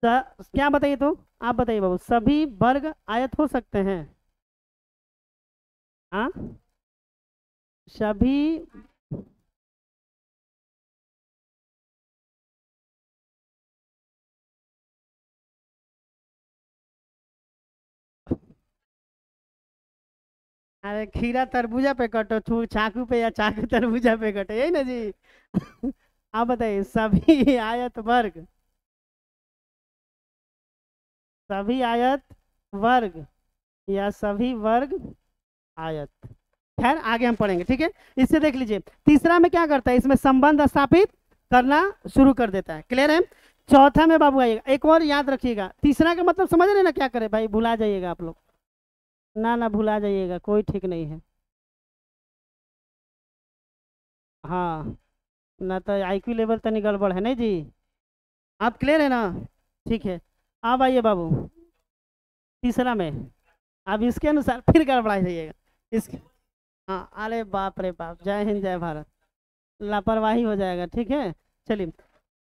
क्या बताइए, तो आप बताइए बाबू, सभी वर्ग आयत हो सकते हैं? हाँ सभी, अरे खीरा तरबूजा पे कटो, चाकू पे या चाकू तरबूजा पे कटो, यही ना जी। आप बताइए सभी आयत वर्ग, सभी आयत वर्ग या सभी वर्ग आयत, खैर आगे हम पढ़ेंगे, ठीक है। इससे देख लीजिए तीसरा में क्या करता है, इसमें संबंध स्थापित करना शुरू कर देता है। क्लियर है? चौथा में बाबू आइएगा, एक और याद रखिएगा, तीसरा का मतलब समझ रहे ना, क्या करे भाई, भुला जाइएगा आप लोग, ना ना भुला जाइएगा, कोई ठीक नहीं है। हाँ ना तो आईक्यू लेवल तनी गड़बड़ है नहीं जी। आप क्लियर है ना? ठीक है, अब आइए बाबू तीसरा में, अब इसके अनुसार फिर गड़बड़ा जाइएगा इसके। हाँ अरे बाप रे बाप, जय हिंद जय भारत, लापरवाही हो जाएगा, ठीक है। चलिए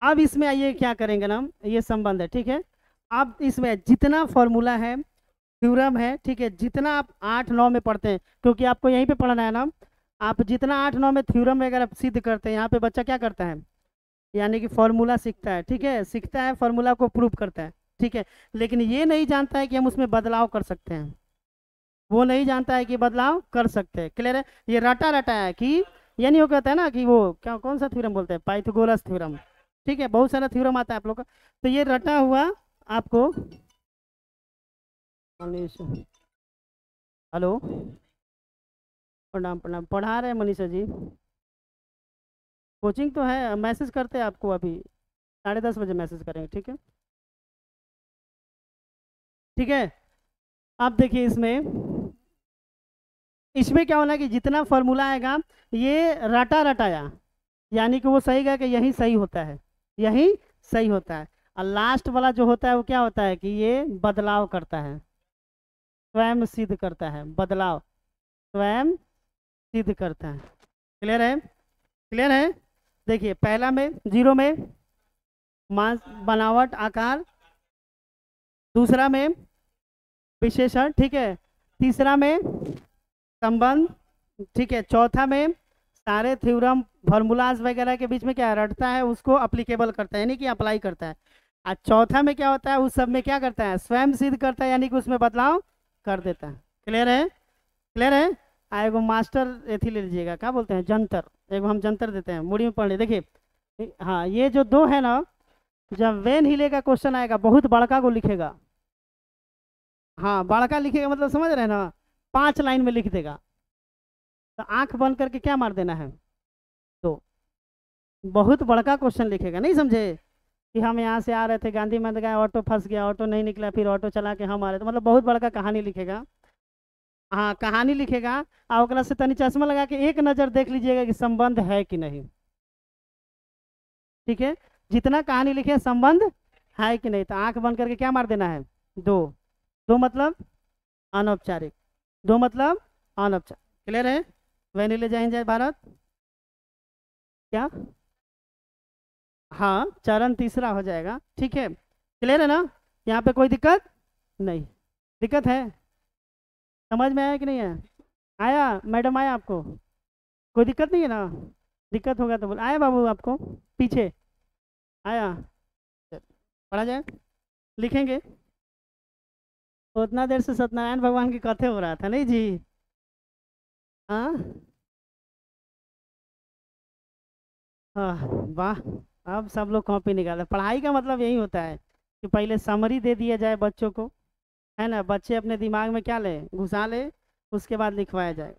अब इसमें आइए क्या करेंगे ना, ये संबंध है, ठीक है। अब इसमें जितना फॉर्मूला है, थ्योरम है, ठीक है, जितना आप 8 9 में पढ़ते हैं, क्योंकि आपको यहीं पे पढ़ना है ना, आप जितना 8 9 में थ्योरम वगैरह सिद्ध करते हैं, यहाँ पे बच्चा क्या करता है, यानी कि फॉर्मूला सीखता है, ठीक है, सीखता है फॉर्मूला को प्रूव करता है, ठीक है, लेकिन ये नहीं जानता है कि हम उसमें बदलाव कर सकते हैं, वो नहीं जानता है कि बदलाव कर सकते हैं। क्लियर है? ये रटा रटा है कि, ये नहीं, वो कहता है ना कि वो क्या, कौन सा थ्योरम बोलते हैं, पाइथागोरस थ्योरम, ठीक है, बहुत सारा थ्योरम आता है आप लोग का, तो ये रटा हुआ आपको। मनीष, हेलो, प्रणाम प्रणाम, पढ़ा रहे हैं मनीषा जी, कोचिंग तो है, मैसेज करते हैं आपको, अभी 10:30 बजे मैसेज करेंगे, ठीक है। ठीक है, अब देखिए इसमें, इसमें क्या होना है कि जितना फॉर्मूला आएगा ये रटा रटाया, यानी कि वो सही गया कि यही सही होता है, यही सही होता है, और लास्ट वाला जो होता है वो क्या होता है कि ये बदलाव करता है, स्वयं सिद्ध करता है, बदलाव स्वयं सिद्ध करता है। क्लियर है? क्लियर है? देखिए पहला में जीरो में मास बनावट आकार, दूसरा में विशेषण, ठीक है, तीसरा में संबंध, ठीक है, चौथा में सारे थ्योरम फॉर्मूलाज वगैरह के बीच में क्या रटता है, उसको अप्लीकेबल करता है, यानी कि अप्लाई करता है, और चौथा में क्या होता है, उस सब में क्या करता है, स्वयं सिद्ध करता है, यानी कि उसमें बदलाव कर देता है। क्लियर है? क्लियर है? एगो मास्टर एथी ले लीजिएगा, क्या बोलते हैं, जंतर, एगो हम जंतर देते हैं, मुड़ी में पढ़ ली, देखिए हाँ ये जो दो है ना, जब वेन हिले का क्वेश्चन आएगा बहुत बड़का को लिखेगा, हाँ बड़का लिखेगा मतलब समझ रहे हैं ना, 5 लाइन में लिख देगा, तो आंख बंद करके क्या मार देना है, तो बहुत बड़का क्वेश्चन लिखेगा, नहीं समझे, कि हम यहाँ से आ रहे थे गांधी मैदान गए, ऑटो फंस गया, ऑटो नहीं निकला, फिर ऑटो चला के हम आ रहे थे, मतलब बहुत बड़का कहानी लिखेगा, हाँ कहानी लिखेगा, और ओकरा से तनी चश्मा लगा के एक नज़र देख लीजिएगा कि संबंध है कि नहीं, ठीक है, जितना कहानी लिखे संबंध है कि नहीं, तो आंख बंद करके क्या मार देना है, दो, दो मतलब अनौपचारिक, दो मतलब अनौपचारिक। क्लियर है? वैनिले जय हिंद जय भारत, क्या, हाँ चरण तीसरा हो जाएगा, ठीक है। क्लियर है ना? यहाँ पे कोई दिक्कत नहीं, दिक्कत है, समझ में आया कि नहीं है, आया मैडम, आया आपको, कोई दिक्कत नहीं है ना, दिक्कत होगा तो बोल, आया बाबू आपको पीछे, आया, पढ़ा जाए, लिखेंगे, उतना देर से सत्यनारायण भगवान की कथे हो रहा था नहीं जी, हाँ हाँ वाह, अब सब लोग कॉपी निकालते हैं। पढ़ाई का मतलब यही होता है कि पहले समरी दे दिया जाए बच्चों को, है ना, बच्चे अपने दिमाग में क्या ले, घुसा ले, उसके बाद लिखवाया जाए।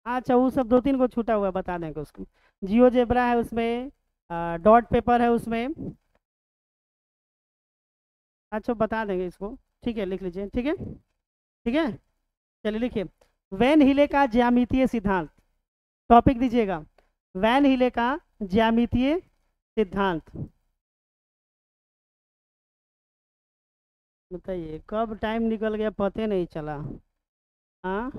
अच्छा वो सब दो तीन को छूटा हुआ है, बता देंगे उसको। जियो जेब्रा है उसमें, डॉट पेपर है उसमें। अच्छा बता देंगे इसको, ठीक है, लिख लीजिए, ठीक है, ठीक है। चलिए लिखिए, वैन हिले का ज्यामितीय सिद्धांत। टॉपिक दीजिएगा, वैन हिले का ज्यामितीय सिद्धांत। बताइए कब टाइम निकल गया पता नहीं चला। हाँ,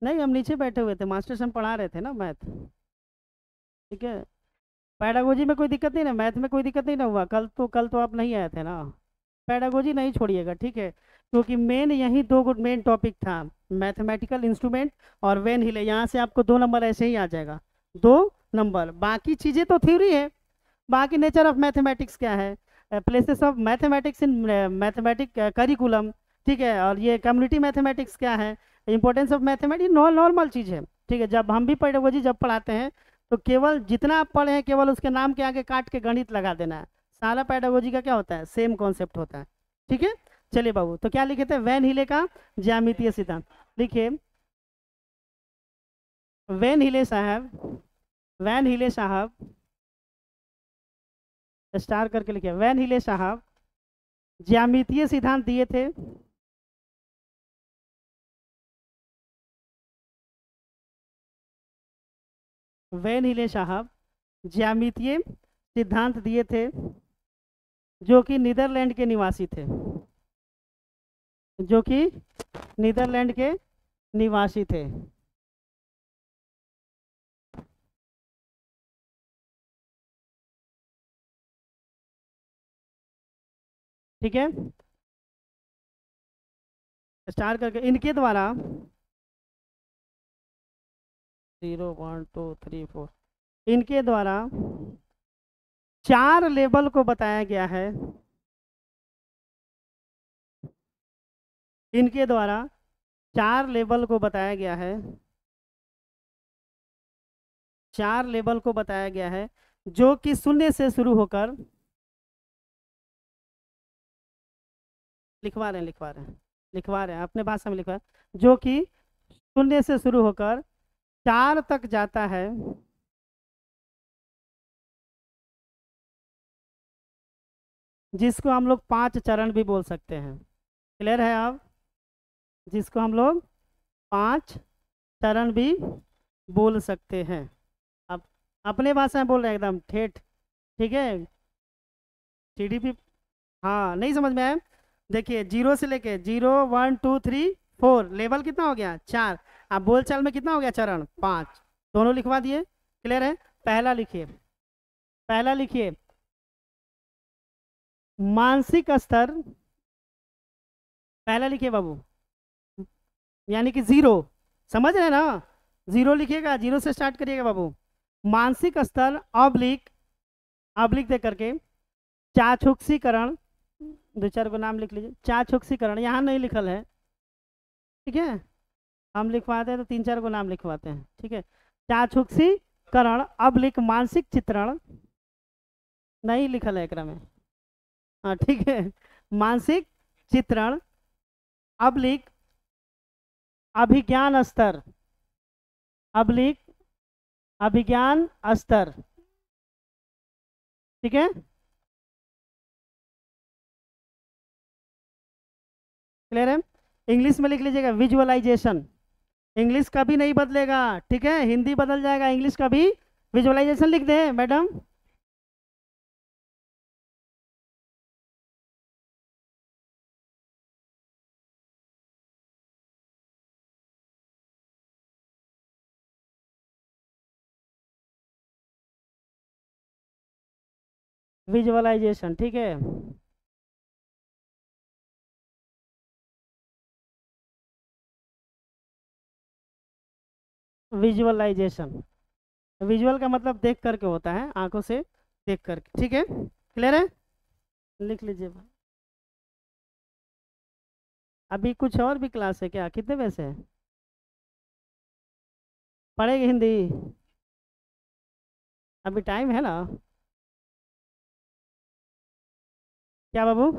नहीं हम नीचे बैठे हुए थे, मास्टर हम पढ़ा रहे थे ना मैथ। ठीक है, पैडागोजी में कोई दिक्कत नहीं ना, मैथ में कोई दिक्कत नहीं ना हुआ, कल तो आप नहीं आए थे ना। पैडागोजी नहीं छोड़िएगा, ठीक है, क्योंकि मेन यही दो मेन टॉपिक था, मैथमेटिकल इंस्ट्रूमेंट और वेन हिले। यहाँ से आपको 2 नंबर ऐसे ही आ जाएगा, 2 नंबर। बाकी चीज़ें तो थ्योरी है, बाकी नेचर ऑफ मैथमेटिक्स क्या है, places of mathematics in mathematic curriculum, ठीक है, और ये कम्युनिटी मैथमेटिक्स क्या है, इंपॉर्टेंस ऑफ मैथमेटिक्स, नॉर्मल चीज़ है। ठीक है, जब हम भी पेडागोजी जब पढ़ाते हैं तो केवल जितना आप पढ़े हैं केवल उसके नाम के आगे काट के गणित लगा देना है। सारा पेडागोजी का क्या होता है, सेम कॉन्सेप्ट होता है। ठीक है, चलिए बाबू, तो क्या लिखे थे, वैन हिले का ज्यामितीय सिद्धांत। लिखिए, वैन हिले साहब, वैन हिले साहब, स्टार करके लिखिए, वैन हिले साहब ज्यामितीय सिद्धांत दिए थे। वैन हिले साहब ज्यामितीय सिद्धांत दिए थे, जो कि नीदरलैंड के निवासी थे, जो कि नीदरलैंड के निवासी थे। ठीक है, स्टार करके इनके द्वारा 0 1 2 3 4, इनके द्वारा 4 लेवल को बताया गया है, इनके द्वारा 4 लेवल को बताया गया है, 4 लेवल को बताया गया है, जो कि शून्य से शुरू होकर, लिखवा रहे हैं, लिखवा रहे हैं, लिखवा रहे हैं अपने भाषा में लिखवा रहे हैं, जो कि शून्य से शुरू होकर 4 तक जाता है, जिसको हम लोग 5 चरण भी बोल सकते हैं। क्लियर है आप, जिसको हम लोग 5 चरण भी बोल सकते हैं। अब अपने भाषा में बोल रहे हैं एकदम ठेठ, ठीक है, टीडीपी। हाँ नहीं समझ में आया, देखिए 0 से लेके 0 1 2 3 4 लेवल कितना हो गया, 4। अब बोलचाल में कितना हो गया, चरण 5, दोनों लिखवा दिए। क्लियर है, पहला लिखिए, पहला लिखिए, मानसिक स्तर, पहला लिखिए बाबू, यानी कि 0, समझ रहे हैं ना, 0 लिखिएगा, 0 से स्टार्ट करिएगा बाबू। मानसिक स्तर ऑब्लिक, ऑब्लिक दे करके चाक्षुषीकरण, 2 4 को नाम लिख लीजिए, चाक्षुषीकरण यहाँ नहीं लिखल है, ठीक है, हम लिखवाते हैं तो 3 4 को नाम लिखवाते हैं, ठीक है। चाक्षुषीकरण ऑब्लिक मानसिक चित्रण, नहीं लिखल है एकरा में, हाँ ठीक है, मानसिक चित्रण ऑब्लिक अभिज्ञान स्तर, ऑब्लिक अभिज्ञान स्तर, ठीक है। क्लियर है, इंग्लिश में लिख लीजिएगा विजुअलाइजेशन, इंग्लिश कभी नहीं बदलेगा, ठीक है, हिंदी बदल जाएगा, इंग्लिश कभी, विजुअलाइजेशन लिख दे मैडम। विजुअलाइजेशन, ठीक है, विजुअलाइजेशन, विजुअल का मतलब देख करके होता है, आंखों से देख करके, ठीक है। क्लियर है, लिख लीजिए। अभी कुछ और भी क्लास है क्या, कितने पैसे है? पढ़ेगी हिंदी? अभी टाइम है ना? क्या बाबू?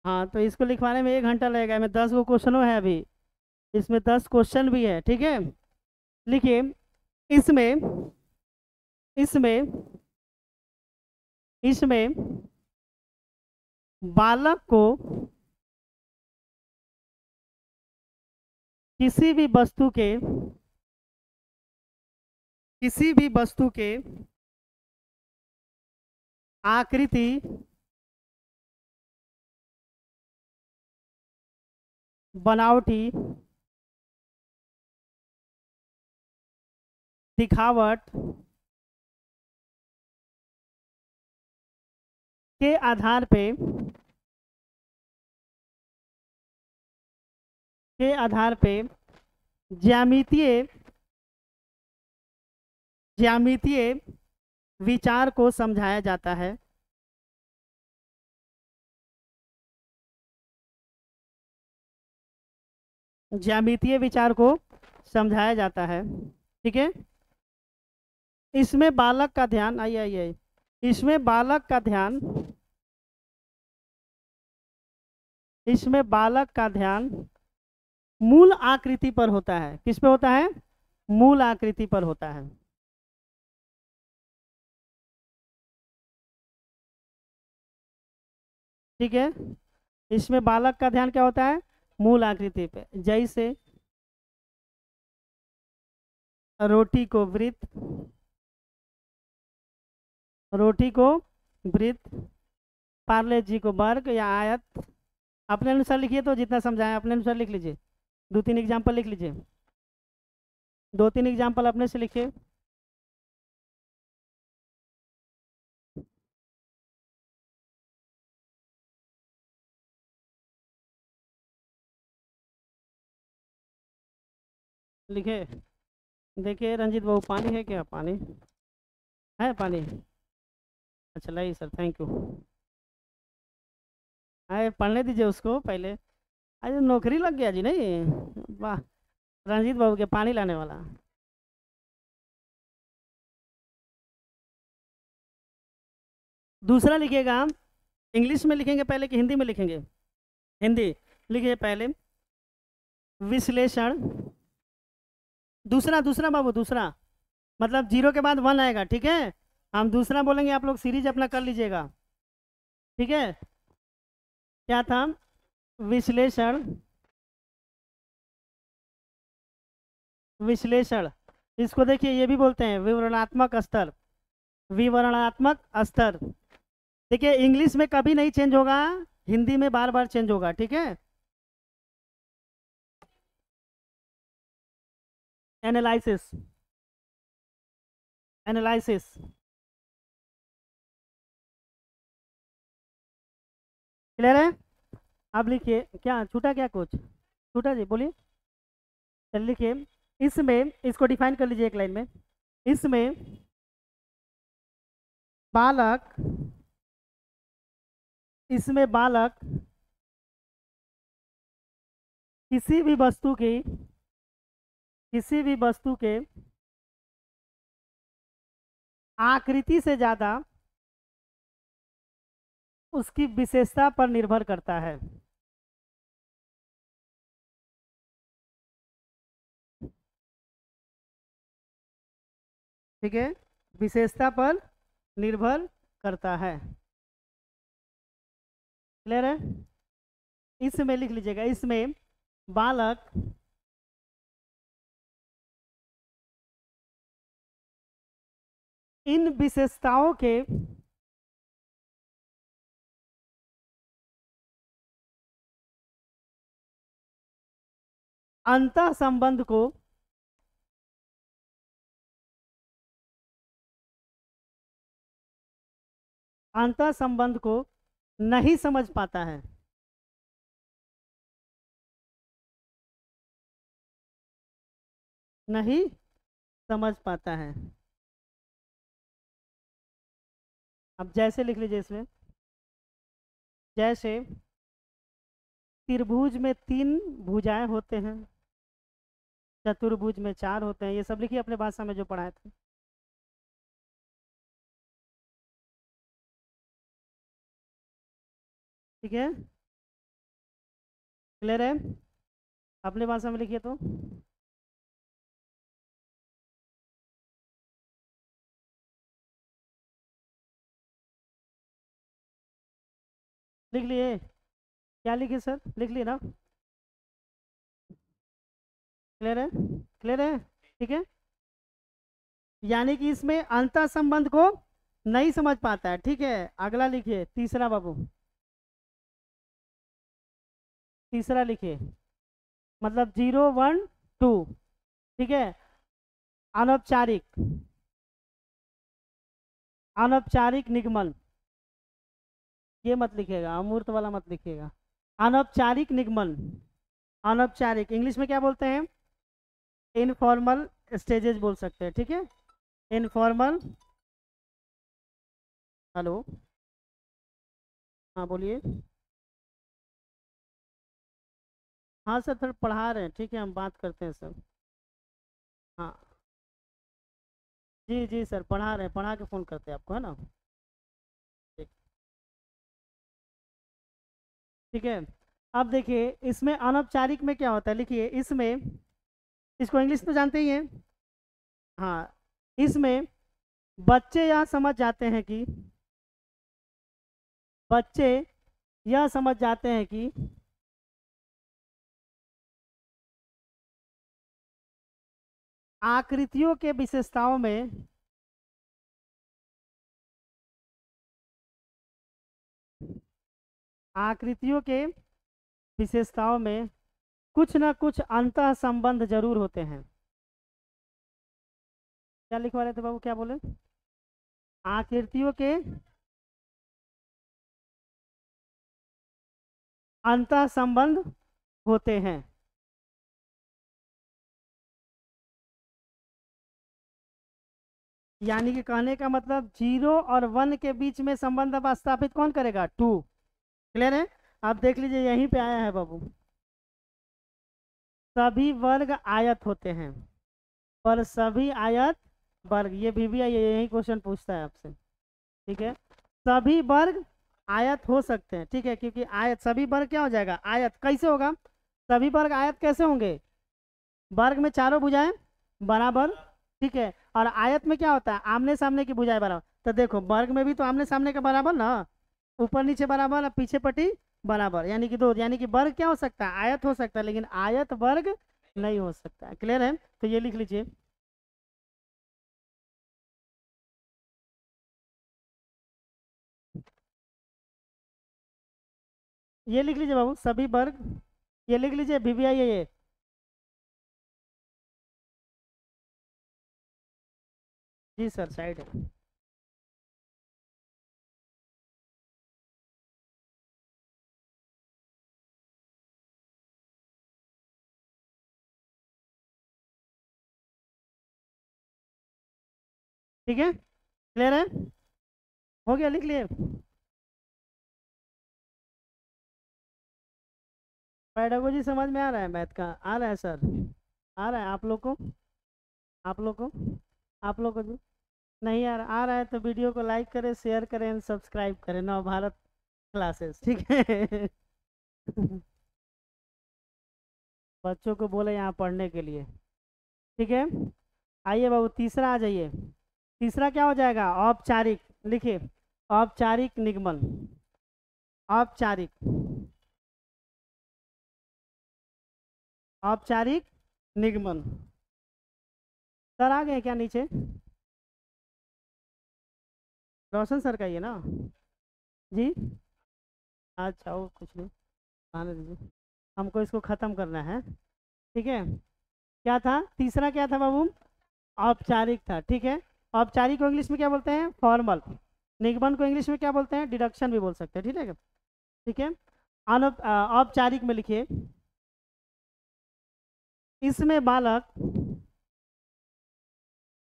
हाँ, तो इसको लिखवाने में 1 घंटा लगेगा, में 10 गो क्वेश्चनों है अभी। इसमें 10 क्वेश्चन भी है, ठीक है। लिखिए। इसमें इसमें इसमें बालक को किसी भी वस्तु के किसी भी वस्तु के आकृति, बनावटी, दिखावट के आधार पे ज्यामितीय ज्यामितीय विचार को समझाया जाता है। ज्यामितीय विचार को समझाया जाता है, ठीक है। इसमें बालक का ध्यान, आइए आइए, इसमें बालक का ध्यान इसमें बालक का ध्यान मूल आकृति पर होता है। किस पे होता है? मूल आकृति पर होता है। ठीक है। इसमें बालक का ध्यान क्या होता है? मूल आकृति पे। जैसे रोटी को वृत्त, रोटी को वृत्त, पार्ले जी को वर्ग या आयत। अपने अनुसार लिखिए, तो जितना समझाएं अपने अनुसार लिख लीजिए। 2-3 एग्जाम्पल लिख लीजिए। 2-3 एग्जाम्पल अपने से लिखिए। लिखे। देखिए रंजीत बाबू, पानी है क्या? पानी है? पानी? अच्छा लाइए सर, थैंक यू। आए पढ़ने दीजिए उसको पहले। अरे नौकरी लग गया जी, नहीं? वाह। रंजीत बाबू के पानी लाने वाला। दूसरा लिखिएगा हम। इंग्लिश में लिखेंगे पहले कि हिंदी में लिखेंगे? हिंदी। लिखिए पहले, विश्लेषण। दूसरा दूसरा बाबू, दूसरा। मतलब 0 के बाद 1 आएगा, ठीक है। हम दूसरा बोलेंगे, आप लोग सीरीज अपना कर लीजिएगा, ठीक है। क्या था? विश्लेषण। विश्लेषण। इसको देखिए, ये भी बोलते हैं विवरणात्मक स्तर। विवरणात्मक स्तर। देखिए इंग्लिश में कभी नहीं चेंज होगा, हिंदी में बार बार चेंज होगा, ठीक है। एनालिसिस। एनालिसिस। क्लियर है? अब लिखिए, क्या छूटा क्या कुछ? छूटा जी, बोलिए। चलिए लिखिए। इसमें, इसको डिफाइन कर लीजिए एक लाइन में। इसमें बालक इसमें बालक किसी भी वस्तु की किसी भी वस्तु के आकृति से ज्यादा उसकी विशेषता पर निर्भर करता है। ठीक है। विशेषता पर निर्भर करता है। क्लियर है? इसमें लिख लीजिएगा, इसमें बालक इन विशेषताओं के अंतः संबंध को नहीं समझ पाता है। नहीं समझ पाता है। अब जैसे लिख लीजिए इसमें। जैसे त्रिभुज में 3 भुजाएं होते हैं, चतुर्भुज में 4 होते हैं। ये सब लिखिए अपने भाषा में जो पढ़ाए थे। ठीक है, क्लियर है? अपने भाषा में लिखिए तो। लिख लिए? क्या लिखे सर, लिख लिए ना? क्लियर है? क्लियर है? ठीक है, यानी कि इसमें अंतर संबंध को नहीं समझ पाता है। ठीक है, अगला लिखिए, तीसरा बाबू, तीसरा लिखिए, मतलब 0 1 2। ठीक है, अनौपचारिक, अनौपचारिक निगमन, ये मत लिखिएगा, अमूर्त वाला मत लिखिएगा। अनौपचारिक निगमन, अनौपचारिक इंग्लिश में क्या बोलते हैं? इनफॉर्मल स्टेजेस बोल सकते हैं। ठीक है, इनफॉर्मल। हेलो, हाँ बोलिए। हाँ सर, थोड़ा पढ़ा रहे हैं। ठीक है, हम बात करते हैं सर। हाँ जी जी सर, पढ़ा रहे हैं, पढ़ा के फ़ोन करते हैं आपको, है ना? ठीक। ठीक है, अब देखिए इसमें अनौपचारिक में क्या होता है, लिखिए इसमें, इसको इंग्लिश तो जानते ही हैं। हाँ, इसमें बच्चे यह समझ जाते हैं कि, बच्चे यह समझ जाते हैं कि आकृतियों के विशेषताओं में, आकृतियों के विशेषताओं में कुछ न कुछ अंतः संबंध जरूर होते हैं। क्या लिखवा रहे थे बाबू, क्या बोले? आकृतियों के अंतः संबंध होते हैं। यानी कि कहने का मतलब 0 और 1 के बीच में संबंध अब स्थापित कौन करेगा? 2। क्लियर है? आप देख लीजिए, यहीं पे आया है बाबू, सभी वर्ग आयत होते हैं, पर सभी आयत वर्ग, ये भी यही क्वेश्चन पूछता है आपसे। ठीक है, सभी वर्ग आयत हो सकते हैं। ठीक है, क्योंकि आयत, सभी वर्ग क्या हो जाएगा? आयत। कैसे होगा सभी वर्ग आयत, कैसे होंगे? वर्ग में चारों भुजाएं बराबर। ठीक है, और आयत में क्या होता है? आमने सामने की भुजाएं बराबर। तो देखो, वर्ग में भी तो आमने सामने का बराबर ना, ऊपर नीचे बराबर और पीछे पट्टी बराबर, यानी कि 2, यानी कि वर्ग क्या हो सकता है? आयत हो सकता है, लेकिन आयत वर्ग नहीं हो सकता। क्लियर है? तो ये लिख लीजिए। ये लिख लीजिए बाबू, सभी वर्ग, ये लिख लीजिए, वीवीआई है ये। जी सर, साइड है। ठीक है, क्लियर है? हो गया, लिख लिए? पेडागोजी समझ में आ रहा है? मैथ का आ रहा है सर? आ रहा है आप लोग को? आप लोग को? आप लोग को जी? नहीं आ रहा है तो वीडियो को लाइक करें, शेयर करें एंड सब्सक्राइब करें, नव भारत क्लासेस। ठीक है। बच्चों को बोले यहाँ पढ़ने के लिए। ठीक है, आइए बाबू, तीसरा आ जाइए। तीसरा क्या हो जाएगा? औपचारिक। लिखिए, औपचारिक निगमन, औपचारिक, औपचारिक निगमन। सर आ गए क्या नीचे? रोशन सर का ये ना? जी, अच्छा, वो कुछ नहीं, आने दीजिए, हमको इसको ख़त्म करना है। ठीक है, क्या था तीसरा, क्या था बाबू? औपचारिक था। ठीक है, औपचारिक को इंग्लिश में क्या बोलते हैं? फॉर्मल। निगमन को इंग्लिश में क्या बोलते हैं? डिडक्शन भी बोल सकते हैं। ठीक है, ठीक है। औपचारिक में लिखिए, इसमें बालक,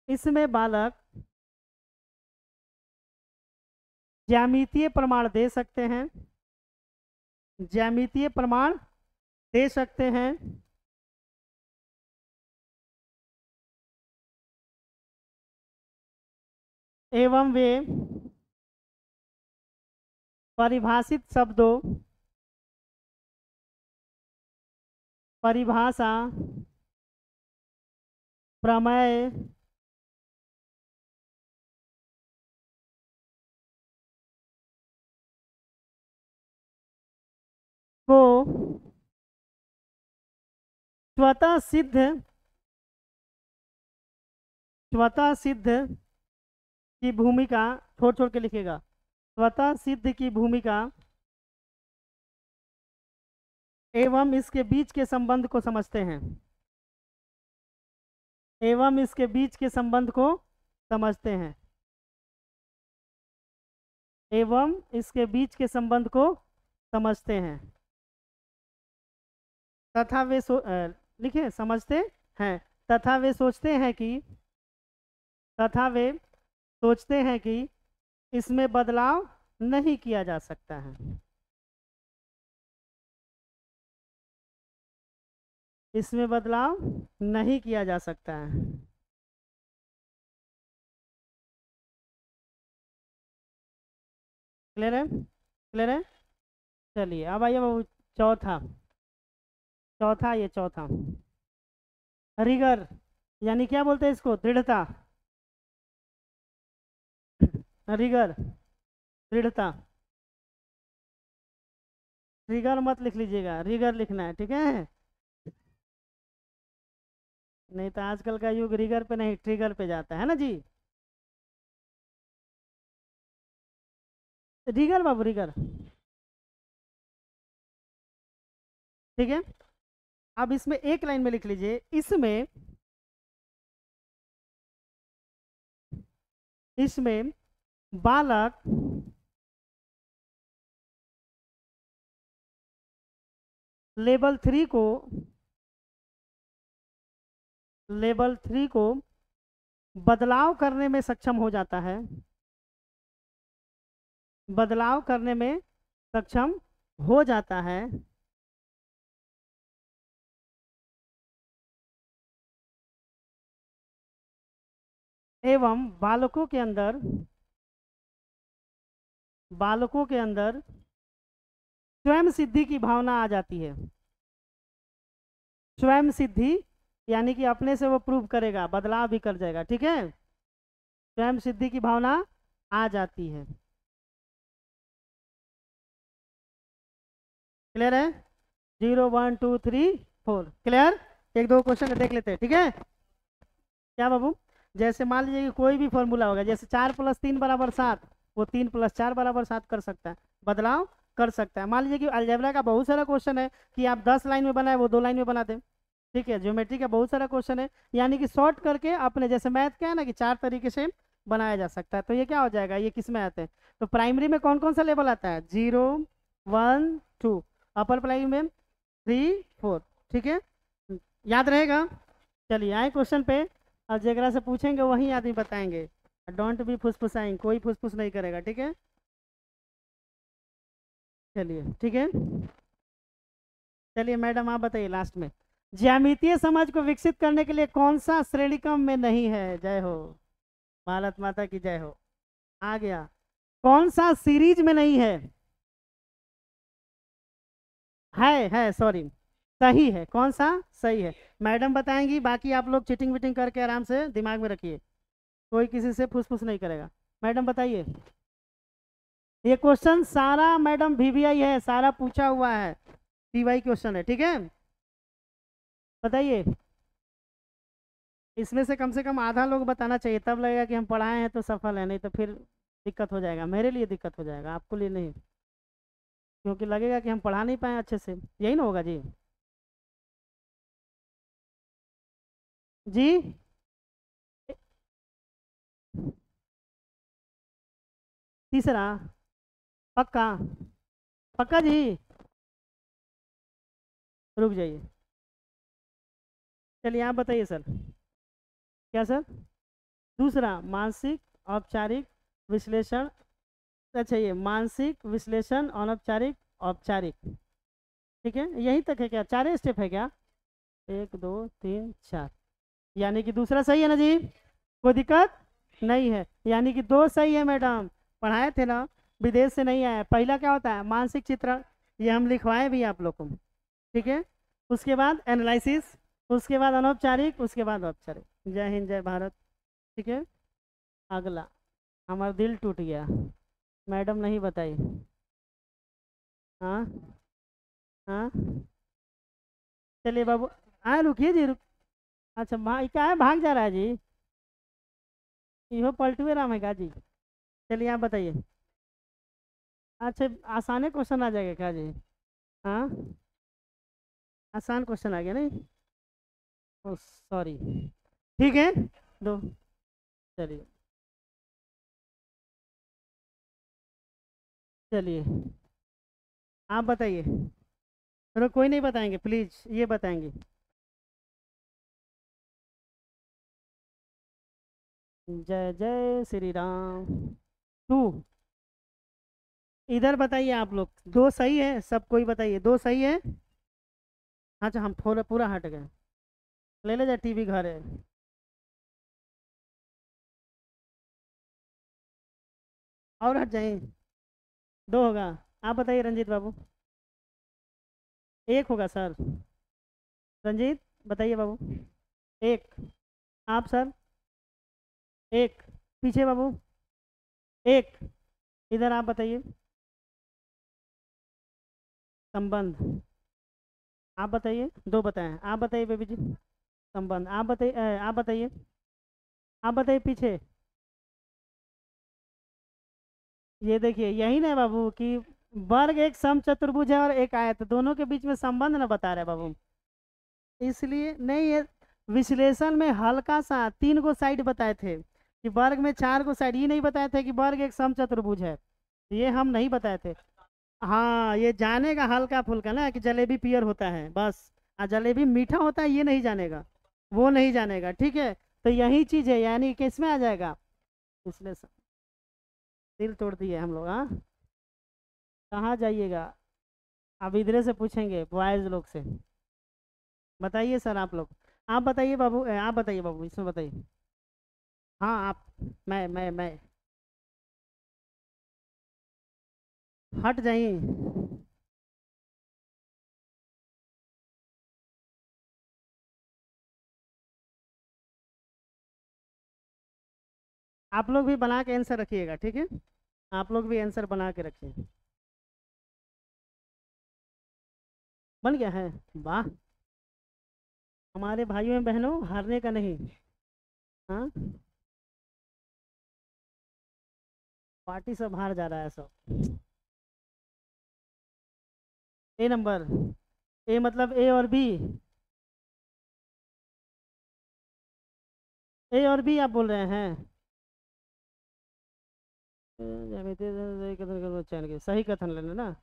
इसमें बालक ज्यामितीय प्रमाण दे सकते हैं, ज्यामितीय प्रमाण दे सकते हैं एवं वे परिभाषित शब्दों, परिभाषा, प्रमेय, को स्वतः सिद्ध की भूमिका, छोड़ छोड़ के लिखेगा, स्वतः सिद्ध की भूमिका एवं इसके बीच के संबंध को समझते हैं, एवं इसके बीच के संबंध को समझते हैं, एवं इसके बीच के संबंध को समझते हैं, तथा वे लिखे समझते हैं, तथा वे सोचते हैं कि, तथा वे सोचते हैं कि इसमें बदलाव नहीं किया जा सकता है, इसमें बदलाव नहीं किया जा सकता है। क्लियर है? क्लियर है? चलिए अब आइए बाबू चौथा, ये चौथा रिगर, यानी क्या बोलते हैं इसको, दृढ़ता, रिगर, दृढ़ता। रिगर मत लिख लीजिएगा, रिगर लिखना है, ठीक है? नहीं तो आजकल का युग रिगर पे नहीं ट्रिगर पे जाता है ना जी। रिगर बाबू, रिगर, ठीक है? अब इसमें एक लाइन में लिख लीजिए, इसमें बालक लेवल 3 को बदलाव करने में सक्षम हो जाता है, बदलाव करने में सक्षम हो जाता है, एवं बालकों के अंदर स्वयं सिद्धि की भावना आ जाती है। स्वयं सिद्धि यानी कि अपने से वो प्रूव करेगा, बदलाव भी कर जाएगा, ठीक है? स्वयं सिद्धि की भावना आ जाती है। क्लियर है? 0 1 2 3 4 क्लियर? एक दो क्वेश्चन देख लेते हैं, ठीक है? क्या बाबू, जैसे मान लीजिए कि कोई भी फॉर्मूला होगा, जैसे 4 + 3 = 7, वो 3 + 4 = 7 कर सकता है, बदलाव कर सकता है। मान लीजिए कि अलजेब्रा का बहुत सारा क्वेश्चन है कि आप 10 लाइन में बनाए, वो 2 लाइन में बना दें, ठीक है? ज्योमेट्री का बहुत सारा क्वेश्चन है, यानी कि शॉर्ट करके अपने, जैसे मैथ क्या है ना कि 4 तरीके से बनाया जा सकता है। तो ये क्या हो जाएगा, ये किस में आते हैं? तो प्राइमरी में कौन कौन सा लेवल आता है? 0 1 2, अपर प्राइमरी में 3 4, ठीक है? याद रहेगा? चलिए आए क्वेश्चन पे। अब जगरा से पूछेंगे वही आदमी बताएंगे, डोंट बी फुसफुसाइंग, कोई फुसफुस नहीं करेगा, ठीक है? चलिए ठीक है। चलिए मैडम आप बताइए लास्ट में, ज्यामितीय समझ को विकसित करने के लिए कौन सा श्रेणी क्रम में नहीं है? जय हो, भारत माता की जय हो। आ गया, कौन सा सीरीज में नहीं है? है सॉरी, सही है, कौन सा सही है मैडम बताएंगी, बाकी आप लोग चीटिंग विटिंग करके आराम से दिमाग में रखिए, कोई किसी से फुसफुस नहीं करेगा। मैडम बताइए, ये क्वेश्चन सारा मैडम वीवीआई है, सारा पूछा हुआ है, टीवाई क्वेश्चन है, ठीक है? बताइए, इसमें से कम आधा लोग बताना चाहिए, तब लगेगा कि हम पढ़ाए हैं तो सफल है, नहीं तो फिर दिक्कत हो जाएगा, मेरे लिए दिक्कत हो जाएगा, आपको लिए नहीं, क्योंकि लगेगा कि हम पढ़ा नहीं पाए अच्छे से, यही ना होगा जी। जी तीसरा, पक्का? पक्का जी, रुक जाइए, चलिए आप बताइए सर। क्या सर? दूसरा, मानसिक औपचारिक विश्लेषण, अच्छा ये मानसिक विश्लेषण, अनौपचारिक, औपचारिक, ठीक है, यहीं तक है क्या? 4 स्टेप है क्या? 1 2 3 4, यानी कि दूसरा सही है ना जी? कोई दिक्कत नहीं है, यानी कि 2 सही है मैडम। पढ़ाए थे ना, विदेश से नहीं आया। पहला क्या होता है? मानसिक चित्रण, ये हम लिखवाए भी आप लोग को, ठीक है। उसके बाद एनालिसिस, उसके बाद अनौपचारिक, उसके बाद औपचारिक। जय हिंद जय भारत। ठीक है, अगला। हमारा दिल टूट गया, मैडम नहीं बताई। हाँ हाँ, चलिए बाबू। हाँ रुकिए जी, रुक। अच्छा क्या है, भाग जा रहा है जी? इहो पलटुए राम है का जी? चलिए आप बताइए। अच्छा, आसाने क्वेश्चन आ जाएगा क्या जी? हाँ, आसान क्वेश्चन आ गया नहीं? ओ सॉरी, ठीक है। दो, चलिए। चलिए आप बताइए। चलो कोई नहीं बताएंगे, प्लीज ये बताएंगे। जय जय श्री राम। टू। इधर बताइए आप लोग, दो सही है सब, कोई बताइए दो सही है। अच्छा हम पूरा पूरा हट गए। ले ले जा, टीवी घर है। और हट जाए, दो होगा। आप बताइए रंजीत बाबू। एक होगा सर। रंजीत बताइए बाबू। एक। आप सर। एक। पीछे बाबू। एक। इधर आप बताइए। संबंध। आप बताइए, दो बताएं। आप बताइए बेबी जी। संबंध। आप बताइए, आप बताइए। आप बताइए पीछे। ये देखिए यही ना है बाबू कि वर्ग एक समचतुर्भुज है और एक आयत, दोनों के बीच में संबंध ना बता रहे बाबू। इसलिए नहीं, ये विश्लेषण में हल्का सा 3 गो साइड बताए थे कि वर्ग में 4 गो साइड, ये नहीं बताए थे कि वर्ग एक समचतुर्भुज है। ये हम नहीं बताए थे। हाँ, ये जानेगा हल्का फुल्का ना कि जलेबी पियर होता है बस, और जलेबी मीठा होता है ये नहीं जानेगा, वो नहीं जानेगा, ठीक है। तो यही चीज है, यानी किसमें आ जाएगा? विश्लेषण। दिल तोड़ दिए हम लोग, हाँ। कहाँ जाइएगा? अब इधरे से पूछेंगे बॉयज लोग से। बताइए सर आप लोग। आप बताइए बाबू, आप बताइए बाबू, इसमें बताइए। हाँ आप। मैं हट जाइए। आप लोग भी बना के आंसर रखिएगा, ठीक है। आप लोग भी आंसर बना के रखिए। बन गया है? वाह। हमारे भाइयों बहनों, हारने का नहीं। हाँ, पार्टी सब हार जा रहा है सब। ए नंबर। ए मतलब ए और बी? ए और बी आप बोल रहे हैं? चैन के सही कथन लेना ना।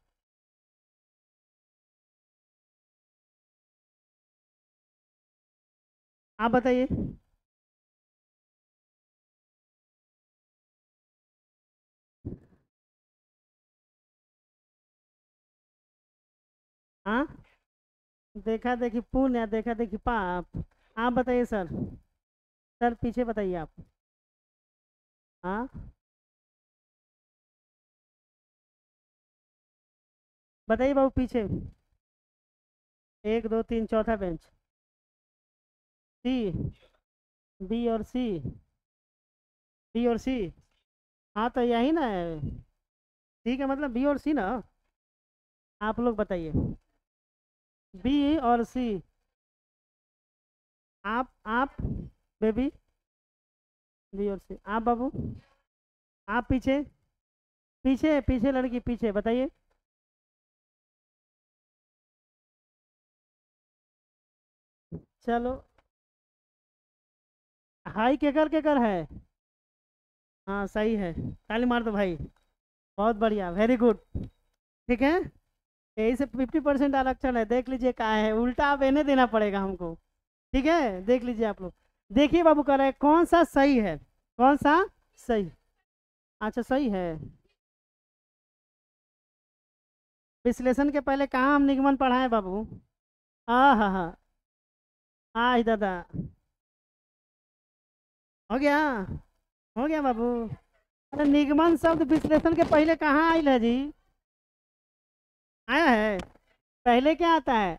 आप बताइए। हाँ, देखा देखी पुण्य या देखा देखी पाप। आप बताइए सर। सर पीछे बताइए आप। हाँ, बताइए बाबू पीछे। 1 2 3 चौथा बेंच। सी। बी और सी। बी और सी। हाँ तो यही ना है। सी का मतलब बी और सी ना। आप लोग बताइए। बी और सी। आप बेबी। बी और सी। आप बाबू। आप पीछे। पीछे पीछे लड़की पीछे बताइए। चलो। हाई केकर केकर है? हाँ सही है, ताली मार दो भाई। बहुत बढ़िया, वेरी गुड। ठीक है, यही से 50% आरक्षण है, देख लीजिए कहाँ है, उल्टा आप इन्हें देना पड़ेगा हमको। ठीक है, देख लीजिए आप लोग। देखिए बाबू कह रहे हैं कौन सा सही है, कौन सा सही। अच्छा सही है। विश्लेषण के पहले कहाँ हम निगमन पढ़ाए बाबू? हाँ हाँ हाँ। हाँ दादा। हो गया। हो गया बाबू। अरे निगमन शब्द विश्लेषण के पहले कहाँ आयल है जी? आया है। पहले क्या आता है?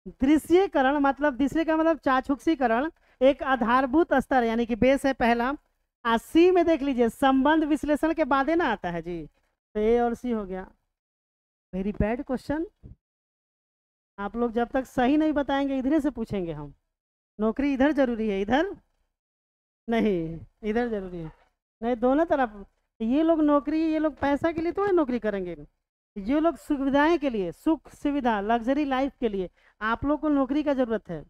दृश्यकरण, मतलब दृश्य का मतलब चाक्षुषीकरण, एक आधारभूत स्तर यानी कि बेस है पहला। सी में देख लीजिए, संबंध विश्लेषण के बाद है ना आता है जी। तो ए और सी हो गया। Very bad question. आप लोग जब तक सही नहीं बताएंगे इधर से पूछेंगे हम। नौकरी इधर जरूरी है, इधर नहीं, इधर जरूरी है। नहीं, दोनों तरफ। ये लोग नौकरी, ये लोग पैसा के लिए थोड़ी नौकरी करेंगे। ये लोग सुविधाएं के लिए, सुख सुविधा, लग्जरी लाइफ के लिए। आप लोग को नौकरी का जरूरत है।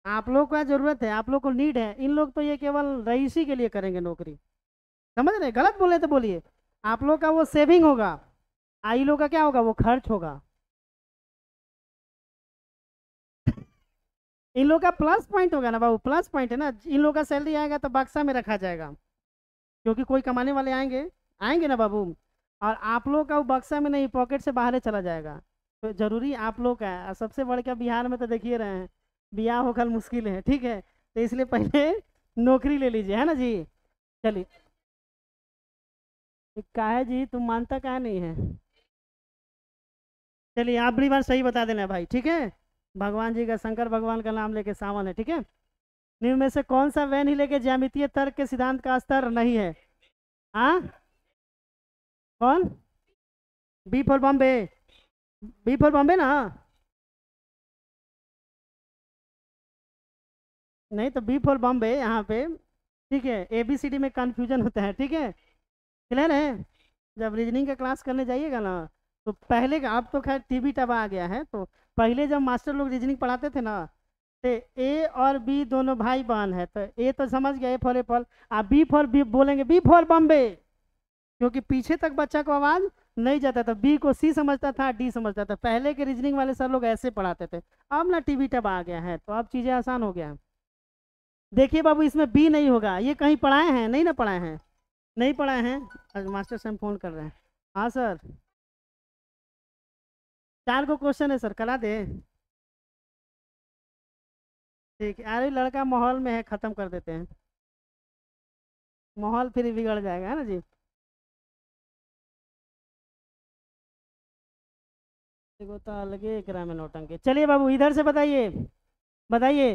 आप लोग का जरूरत है, आप लोग को नीड है। इन लोग तो ये केवल रईसी के लिए करेंगे नौकरी। समझ रहे? गलत बोले तो बोलिए। आप लोग का वो सेविंग होगा, आई लोग का क्या होगा? वो खर्च होगा। इन लोग का प्लस पॉइंट होगा ना बाबू, प्लस पॉइंट है ना। इन लोग का सैलरी आएगा तो बक्सा में रखा जाएगा, क्योंकि कोई कमाने वाले आएंगे, आएंगे ना बाबू। और आप लोग का वो बक्सा में नहीं, पॉकेट से बाहर चला जाएगा। तो जरूरी आप लोग का है। और सबसे बढ़ के बिहार में तो देखिए रहे हैं, ब्याह होकर मुश्किल है, ठीक है। तो इसलिए पहले नौकरी ले लीजिए, है ना जी। चलिए। काहे जी, तुम मानता काहे नहीं है? चलिए, आप बड़ी बार सही बता देना भाई, ठीक है। भगवान जी का, शंकर भगवान का नाम लेके सावन है, ठीक है। निम्न में से कौन सा वह नहीं लेके ज्यामितीय तर्क के सिद्धांत का स्तर नहीं है? हाँ। कौन? B for Bombay. B for Bombay ना। नहीं तो बी फॉर बॉम्बे यहाँ पे, ठीक है। ए बी सी डी में कंफ्यूजन होता है, ठीक है। क्लियर है? जब रीजनिंग का क्लास करने जाइएगा ना, तो पहले का, अब तो खैर टीवी टबा आ गया है, तो पहले जब मास्टर लोग रीजनिंग पढ़ाते थे ना, तो ए और बी दोनों भाई बहन है, तो ए तो समझ गया, ए फॉर एप्पल। आप बी फॉर बी बोलेंगे, बी फॉर बॉम्बे, क्योंकि पीछे तक बच्चा को आवाज नहीं जाता था। बी को सी समझता था, डी समझता था। पहले के रीजनिंग वाले सर लोग ऐसे पढ़ाते थे। अब ना टीवी टब आ गया है, तो अब चीजें आसान हो गया है। देखिए बाबू, इसमें बी नहीं होगा। ये कहीं पढ़ाए हैं? नहीं ना पढ़ाए हैं। नहीं पढ़ाए हैं। आज मास्टर साहब फोन कर रहे हैं। हाँ सर। 4 को क्वेश्चन है सर, करा दे। ठीक है, अरे लड़का माहौल में है, खत्म कर देते हैं। माहौल फिर बिगड़ जाएगा, है ना जी। देखो तो अलगे एकरा में नौटंकी। चलिए बाबू, इधर से बताइए। बताइए।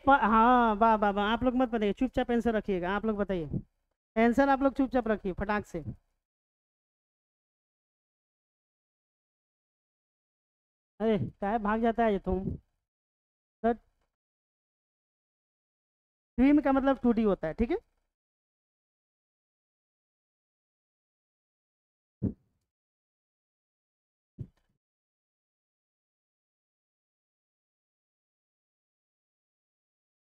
हाँ, वाह वाह वाह, आप लोग मत बताइए, चुपचाप आंसर रखिएगा। आप लोग बताइए आंसर, आप लोग चुपचाप रखिए फटाक से। अरे क्या भाग जाता है ये तुम? तो ट्विम का मतलब 2D होता है, ठीक है।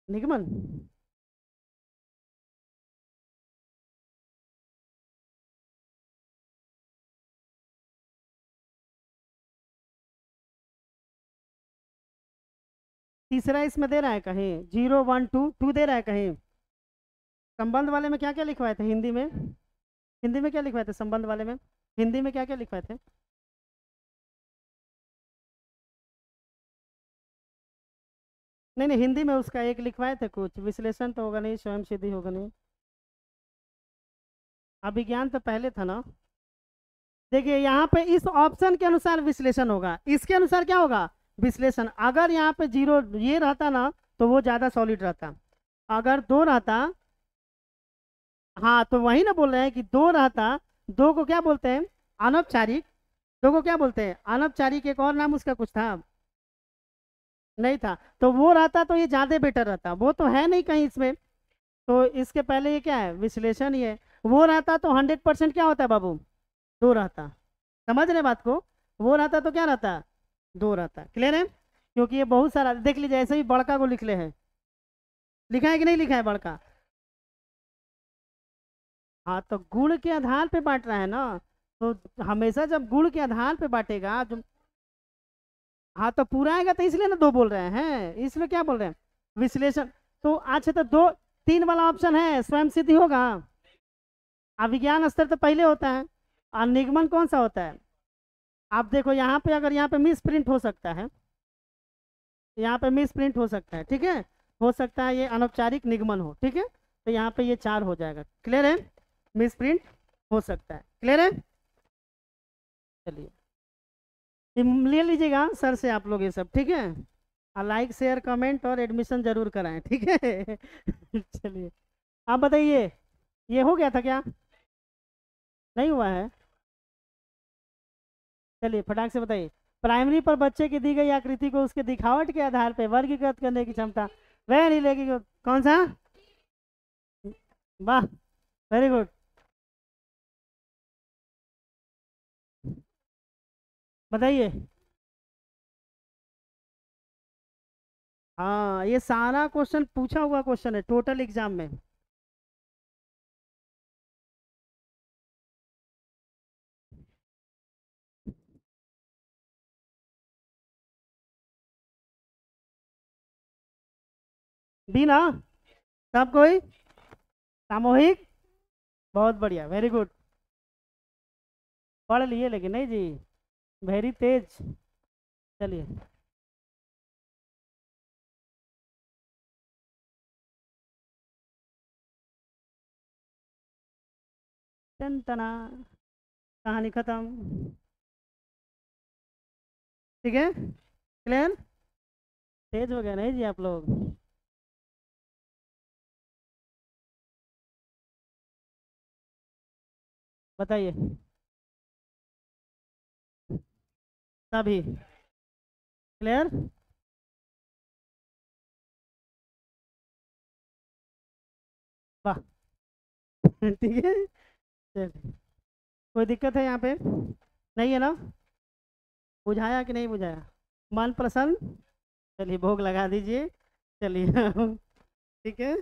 निगमन। तीसरा इसमें दे रहा है कहीं 0 1 2 2 दे रहा है कहीं। संबंध वाले में क्या क्या लिखवाए थे हिंदी में? हिंदी में क्या लिखवाए थे संबंध वाले में? हिंदी में क्या क्या लिखवाए थे? नहीं नहीं, हिंदी में उसका एक लिखवाए थे कुछ। विश्लेषण तो होगा नहीं, स्वयं सिद्धि होगा नहीं। अभिज्ञान तो पहले था ना। देखिए यहाँ पे इस ऑप्शन के अनुसार विश्लेषण होगा, इसके अनुसार क्या होगा? विश्लेषण। अगर यहाँ पे 0 ये रहता ना, तो वो ज्यादा सॉलिड रहता। अगर 2 रहता, हाँ तो वही ना बोल रहे हैं कि 2 रहता। 2 को क्या बोलते हैं? अनौपचारिक। 2 को क्या बोलते हैं? अनौपचारिक। एक और नाम उसका कुछ था, नहीं था। तो वो रहता तो ये ज्यादा बेटर रहता, वो तो है नहीं कहीं इसमें। तो इसके पहले ये क्या है? विश्लेषण ही है। वो रहता तो 100% क्या होता है बाबू? 2 रहता। समझ रहे बात को? वो रहता तो क्या रहता? 2 रहता। क्लियर है? क्योंकि ये बहुत सारा देख लीजिए, ऐसे ही बड़का को लिख ले हैं। लिखा है कि नहीं लिखा है बड़का? हाँ तो गुण के आधार पे बांट रहा है ना। तो हमेशा जब गुण के आधार पे बांटेगा जो, हाँ तो पूरा आएगा, तो इसलिए ना 2 बोल रहे हैं, इसलिए क्या बोल रहे हैं? विश्लेषण। तो अच्छा, तो 2 3 वाला ऑप्शन है, स्वयं सिद्धि होगा। अभिज्ञान स्तर तो पहले होता है। और निगमन कौन सा होता है? आप देखो यहाँ पे, अगर यहाँ पे मिस प्रिंट हो सकता है, यहाँ पे मिस प्रिंट हो सकता है, ठीक है। हो सकता है ये अनौपचारिक निगमन हो, ठीक है। तो यहाँ पे ये 4 हो जाएगा। क्लियर है? मिस प्रिंट हो सकता है। क्लियर है? चलिए, ये ले लीजिएगा सर से आप लोग ये सब, ठीक है। और लाइक शेयर कमेंट और एडमिशन जरूर कराएं, ठीक है। चलिए, आप बताइए, ये हो गया था क्या? नहीं हुआ है? चलिए फटाक से बताइए। प्राइमरी पर बच्चे की दी गई आकृति को उसके दिखावट के आधार पर वर्गीकृत करने की क्षमता वह नहीं लेगी। कौन सा? वाह, वेरी गुड। बताइए। हाँ, ये सारा क्वेश्चन पूछा हुआ क्वेश्चन है टोटल एग्जाम में। दी ना सब कोई? सामूहिक, बहुत बढ़िया, वेरी गुड। पढ़ लिए लेकिन नहीं जी, वेरी तेज। चलिए, टन तना, कहानी खत्म। ठीक है, क्लियर? तेज हो गया नहीं जी आप लोग? बताइए सभी। क्लियर? वाह। ठीक है, चलिए। कोई दिक्कत है यहाँ पे? नहीं है ना? बुझाया कि नहीं बुझाया? मन प्रसन्न? चलिए भोग लगा दीजिए। चलिए। ठीक है।